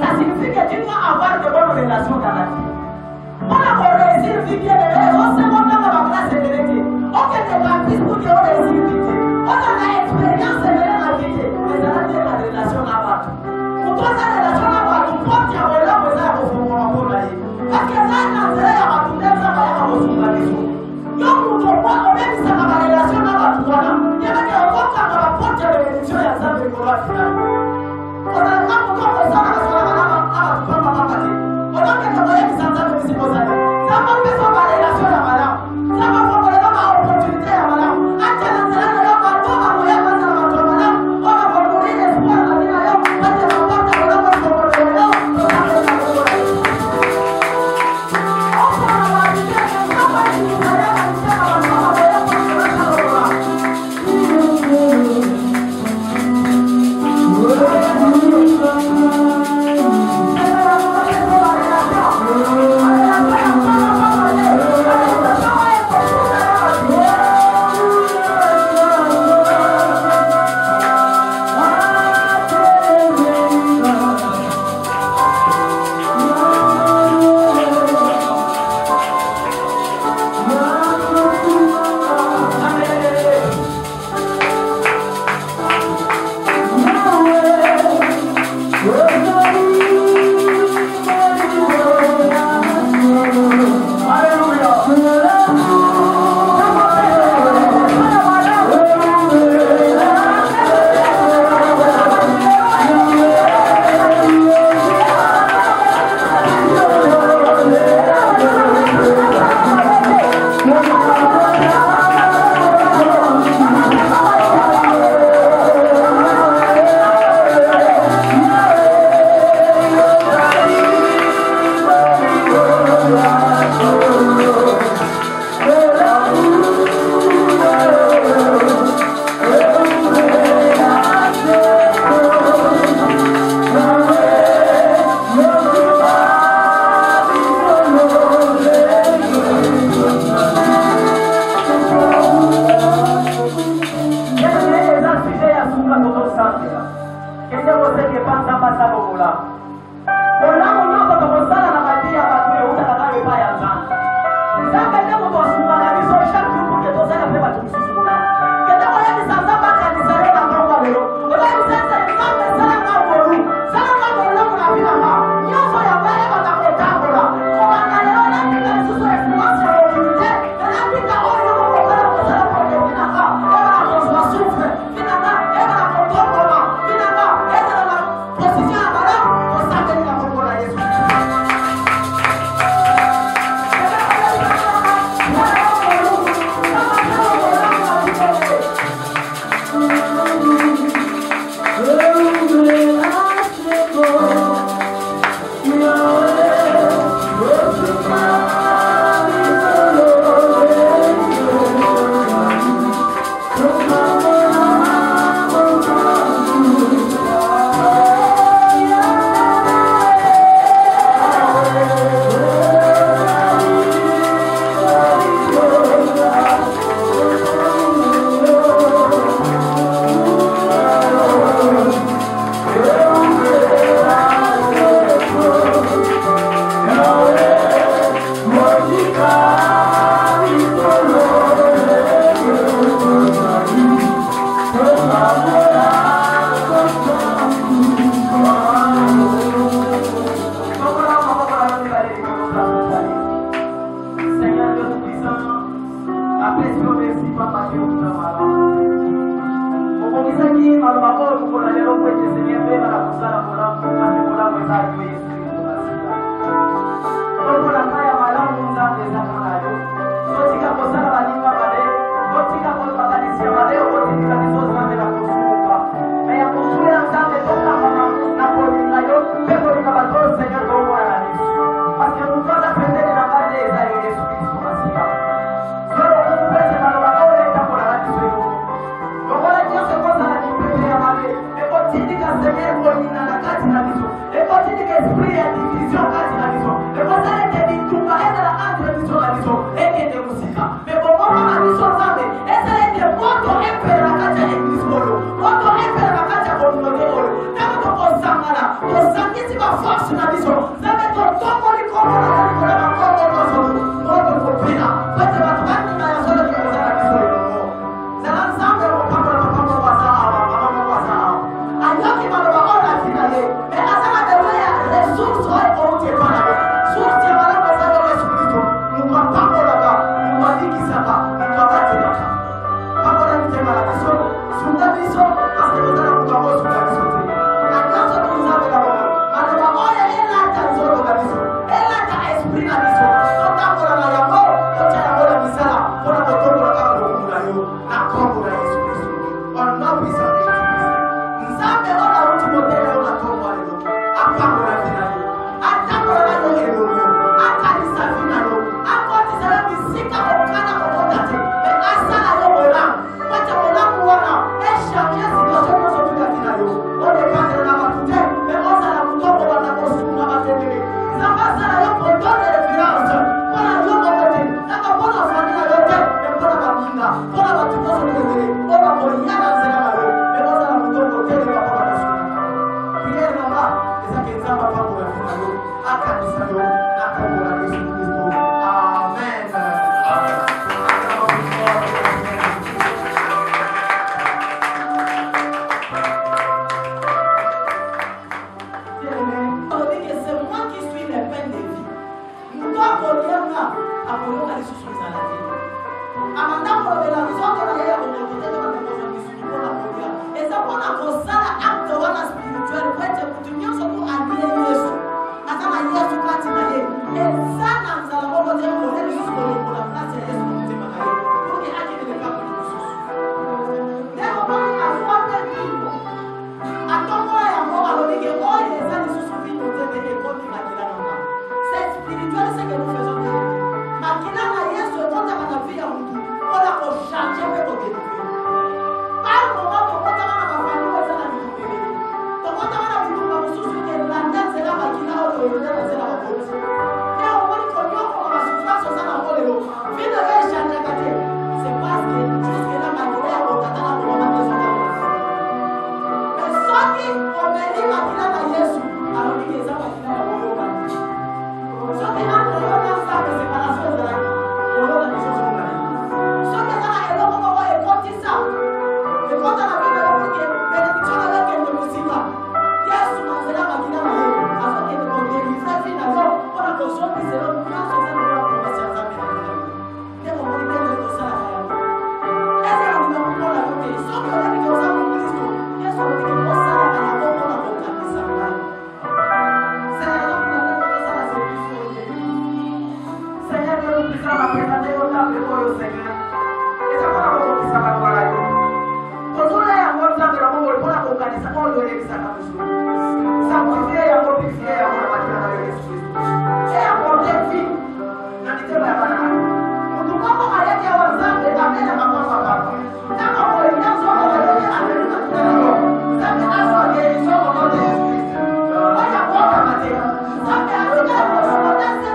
Ça signifie que tu dois avoir de bonnes relations dans la vie. On a pour réussir vite, on se montre dans la classe de l'été. On fait des baptismes pour qu'on réussisse vite. On a l'expérience de la vie, mais ça va dire la relation là-bas. Pour toi, la relation là-bas, tu portes ta relation, mais ça va vous faire. Parce que ça, dans ce cas, on va tout ça va vous faire. Donc, on va même ça va la relation là-bas, tu vois là. Il y a des gens qui vont porter la relation et ça va vous akoyoka lisusu ezala te amanda kolobela nzoto na ye ya kokote te bamekoza misusu mpona kolia eza mpona kosala acte wana spirituel po ete kutu nyonso po alie yesu aza na yesu kati na ye eza na nzala moko te kole lisusu koyekola place ya yesu na motema na ye poke akendele pakoli lisusu ndeko moni azwa mpe bino atongola yango alobike oyo eza lisusu bino te mpe ekomi makila nanga c'est spirituel ce que nous faisons te makila na yesu ekotaka na vie ya mutu mpona kochange mpe kodélivre par moment tokotaka na bafami oyo eza na bitubele tokotaka na bitumba mosusu elanda nzela makila oyo elonda na nzela bakoti te omoni konyokoka basouffrance oza na ngo lelo vino oyo echangeaka te c'est parce que juske na makila ya kotata na komama tezokaka mais soki omeli makila na yesu alobiki eza makila ya koyoka soki entre yo na nzambe séparation ezalaki koyoka lisusu mokali soki eza na eloko moko ekotisa ekota na bino elokoke bénédiction na yo ekende mosika yesu na nzela makila na ye azokende kodelivre vi na yo mpona kozongisa eloko nyonso eza na yo promese ya nzambe na bino nde momoni ndenge tosalaka yango ete elongo mpona yo te soki olebiki oza mokristo yesu olobiki osalaka yango mpona kokanisa ngai Seigneur, nous puissions représenter au temple pour le Seigneur. Et c'est pour nous qui sommes à voir là. Pour nous, là, il y a un temple pour la organiser, pour le réaliser ça comme ça. Sanctifier, il y a un purifier, il y a un bâtir dans le Jésus. Et apporter vie. Dans l'idée de la banane. Pour tout le monde, il y a un temple et amener la maman à papa. Quand on voit une chose, on va donner à l'une de tout à l'heure. Ça fait un son guérison au nom de Jésus-Christ. On y a bon à mater. Ça fait un son guérison au nom de Jésus-Christ.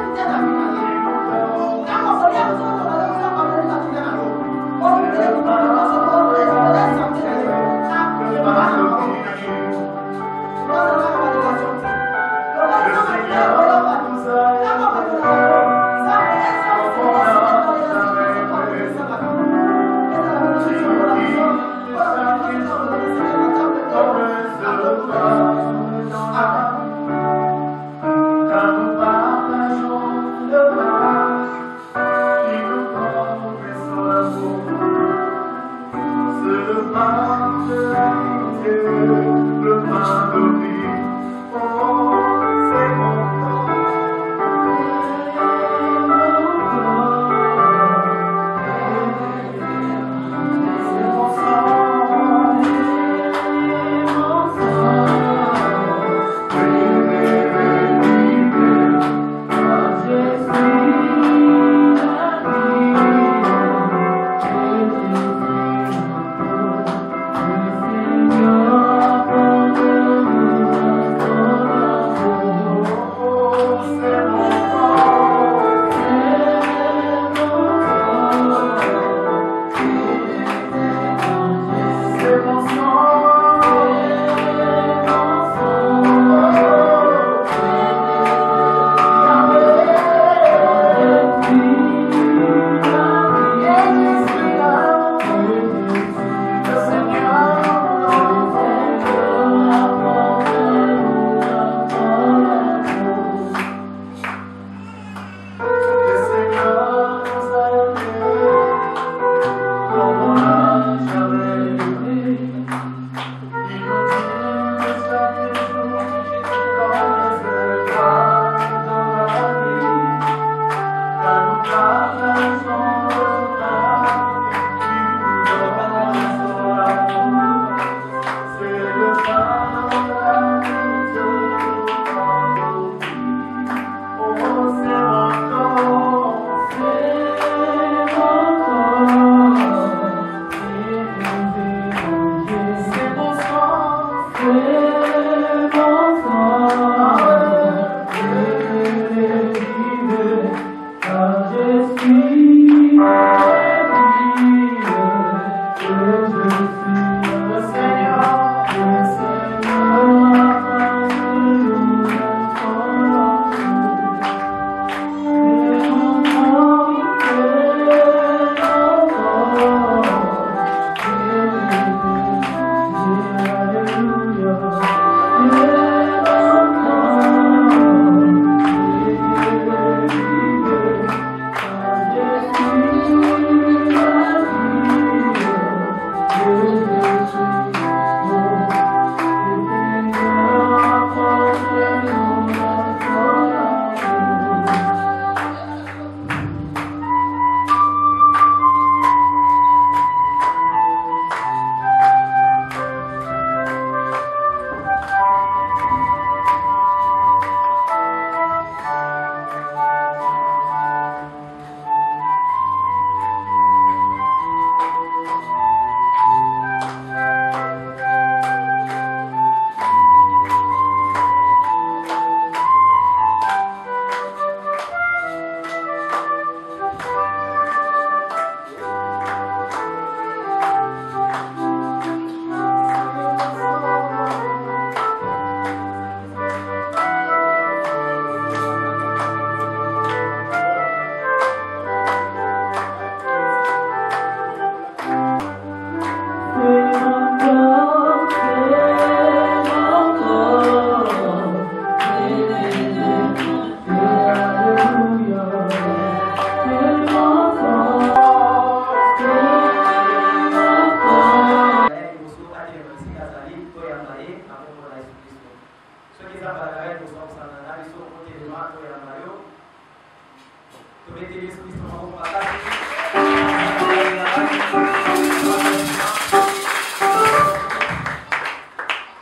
Mettez Yesu Kristo maboko makasi.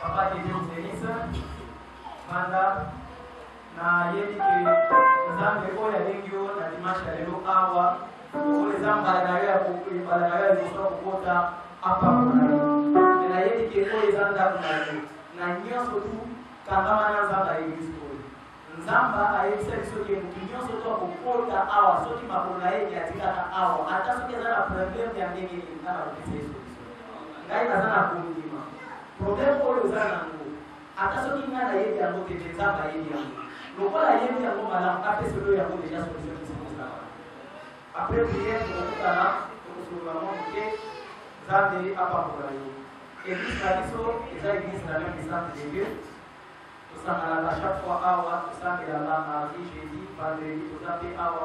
Papa que Dieu vous bénisse. Manda na yedi ke nzambe oyo abengi yo na dimanche ya lelo awa oyo eza mbala na yo ya liboso ya kokota apambola yo na yedi ke oyo eza ndako na yo na nyonso tu kangama na nzambe ya eglise oyo nzambe ayebisa biso ke motu nyonso to akokota awa soki makolo na ye atikaka awa ata soki eza na probleme ya ndenge nini nga na kopesa ye solution ngai naza na kondima probleme oyo eza nango ata soki nga nayebi yango te mpe nzambe ayebi yango lokola ayebi yango malamu apesa oyo yango deja solution kisekozala apres priere tokokutana tokosolola mwa moke nzambe apambola yo eglise na biso eza eglise na même centre de dieu tosanganaka chaque fois awa tosangelaka mardi jeudi vendredi toza mpe awa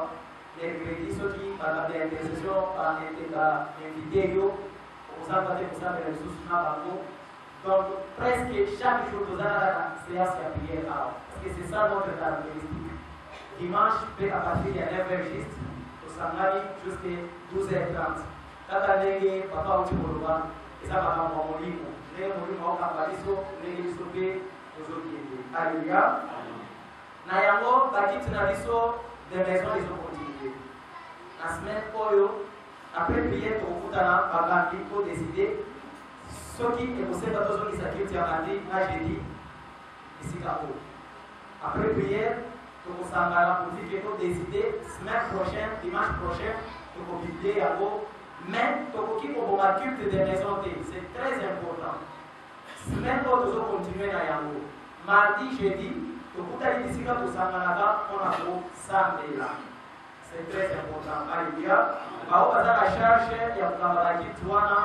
mercredi soki bakambi ya intercession bainvite yo okozanga te kosambela lisusu na bango. Donc presque chaque jour nous avons la séance de prière parce que c'est ça notre caractéristique. Dimanche, à partir de 9h juste, au Sangani jusqu'à 12h30. Quand on est papa ou Tiboloba, et ça va dans mon livre. Nous avons un campaniso, nous avons sauvé nos autres. Alléluia. Nayango, bakit na biso des maisons des opportunités. La semaine Oyo, après prière, on a bakandi pour décider. Soki ekoseba tozongisa kilti ya mandi na jeudi esika oyo après prière tokosangana pour dire que décider semaine prochaine dimanche prochain tokobiblie yango mais tokoki koboma culte des maisons te c'est très important semaine oyo tozokontinue na yango mardi jeudi tokutali bisika tosanganaka mpona kosambela c'est très important alléluia bao baza na charge ya kokamba bakilti wana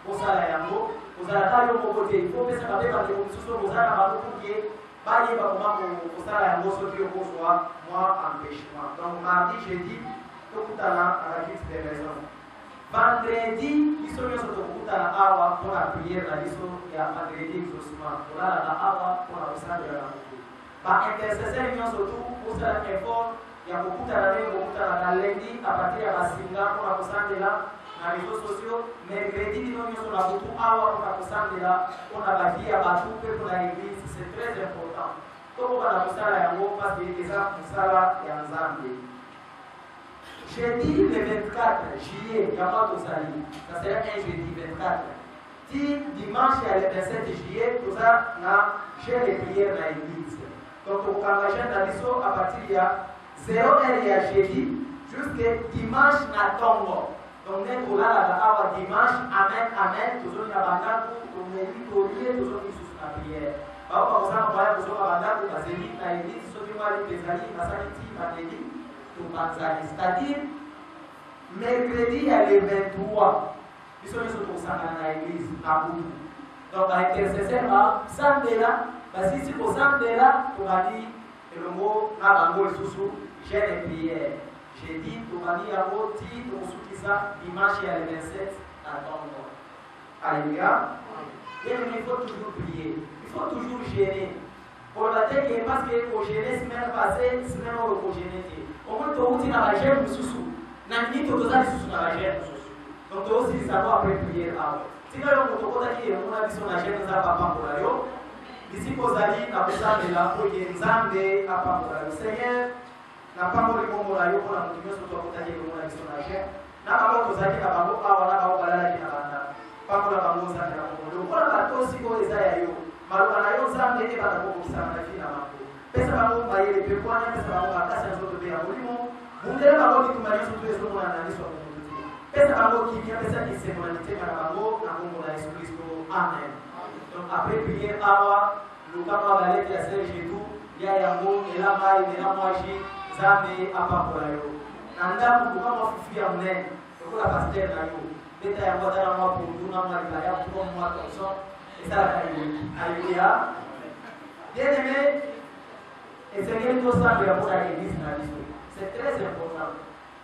kosala yango kozala yo moko te il faut pesa babe bandeko mosusu kozala bango puke bayeba koma kosala yango soki okozwa mwa empêchement. Donc mardi jeudi tokutana na bakiti de maison vendredi biso nyonso tokokutana awa mpona priere na biso ya vendredi exaucement tolalaka awa mpona kosambela na motu baintercesseur nyonso tu kosala effort ya kokutana ndenge kokutanaka lundi a partir ya basinga mpona kosambela na réseaux sociaux mercredi bino nyonso na butu awa mpona kosambela mpona bavie ya bato mpe mpona église c'est très important tokoka na kosala yango parce que eza mosala ya nzambe jeudi le 24 juillet yango tozali ça sera un jeudi 24 ti dimanche ya le 27 juillet toza na jeu de prière na église donc tokokanga jeune na biso à partir ya 0h ya jeudi jusqu'à dimanche na tongo. Donc, nous avons dimanche, amen, amen, nous avons abandonné, nous avons lié, nous avons sous la prière. Par exemple, nous avons abandonné, nous avons dit, nous avons dit, nous avons dit, nous avons dit, nous avons dit, c'est-à-dire, mercredi, il y a le 23, nous sommes tous dans l'église, à bout. Donc, à l'intercession, Sandela, parce que si vous Sandela, vous avez dit, le mot, Nabango et Soussou, j'ai les prières. J'ai dit, tu m'as dit à votre titre, dimanche et le 27 à Tongo. Alléluia. Et il faut toujours prier. Il faut toujours gêner. Pour la tête, parce que pour gêner, semaine passée, semaine où pour gêner. Au moins, tu as dit dans la gêne, tu as dit dans la gêne. Donc, tu as aussi savoir après prier. Si tu as dit que tu as gêne, tu as pas pour la yo. Ici, vous allez à Boussard de la Foye, Nzambe, à Pambola. Seigneur, na pango likombola yo mpona motu nyonso tokotaki elongo na biso na je na bango tozalaki na bango awa na bango balalaki na banda pangola bango nzambe na kongo lokola bato sikoyo eza ya yo maloba na yo nzambe ebata kokokisama na fii na bango pesa bango mayele mpe kwana pesa bango makasi ya nzoto mpe ya molimo bundele bango bitumba nyonso tu ezomona na miso ya motu te pesa bango kimia pesa esengo na mitema na bango na kombo na yesu kristo amen. Donc après prière awa lukama balete ya serge tu ya yango elamai elamwashi Nzambe apambola yo na ndako koma mafufi ya munene lokola pasteur na yo beta ya kwata na mwa pundu na mwa libaya kutoka mwa tonso esalaka yo. Alléluia. Bien aimé, esengeli tosambela mpona église na biso c'est très important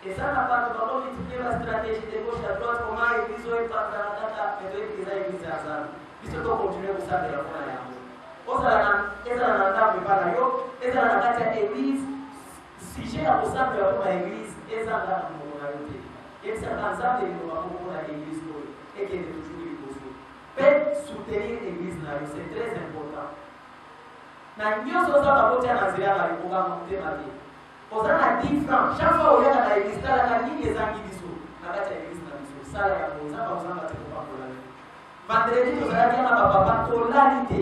et ça na bato bakomultiplier la stratégie de gauche à droite comment église oyo epanzanakaka me toyebi eza église ya nzambe biso tokontinue kosambela mpona yango ezala na ndako epa na yo ezala na kati ya église sujet à ensemble pour l'église et ça là dans mon communauté et ça dans ensemble de nous pour l'église et que de toujours les causes peut soutenir l'église là c'est très important na nyonso za babote anazira na likonga mte mali kozana na 10 francs chaque fois oya na l'église tala na nini ezangi biso na kati ya l'église na biso sala ya koza ba kozanga te ko pakola vendredi tozalaki na bapapa tolalite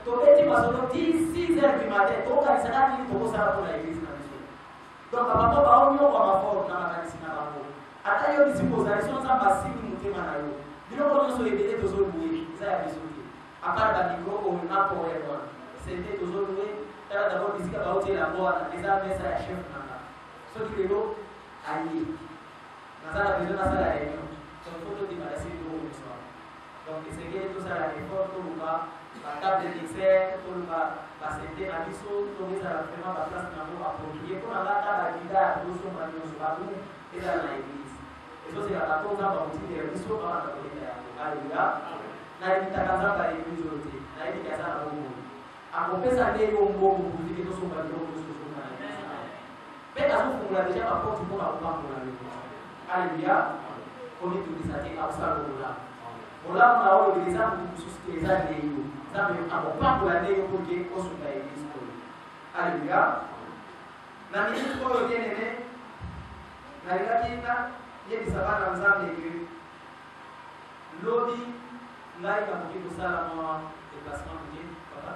tobeti masono 6h du matin tokanisaka nini tokosala mpona l'église na biso donc bapapa baonio kwa mafort na makanisi na bango ata yo bisiko ozali so nza masini motema na yo biloko nyonso ebele tozolue eza ya biso te apart bamikro oyo napoewa sente tozolue tala dabord bisika baotiela yango wana eza mesa ya chef nanga soki lelo aye naza na besoin nasala réunion donc fo todimala sili toko miswa donc esengeli tosala effort toluka batable dessert toluka basente na biso tozala vraiment baplace nango approprié mpona ngata bagida ya tosomba nyonso babu ezala na église ezozela bato nzambe akotindela biso babanda kolenda yango aleluya nayebitaka nzambe ya église oyo te nayebiki aza na bongo akopesa nde yo mbongo koziki tosomba biloko nyonso tosomba na église mpe azofungola deja baporte mpona kopambola lelo aleluya komitungisa te akosala olamu olamu na oyo eza motu mosusu te eza nde yo nzambe akopambola nde yo mpoke osunga église oyo aleluya na minute oyo bien-aimé nalingaki yebisa bana nzambe ke lobi ngai nakoki kosala mwa déplacement moke papa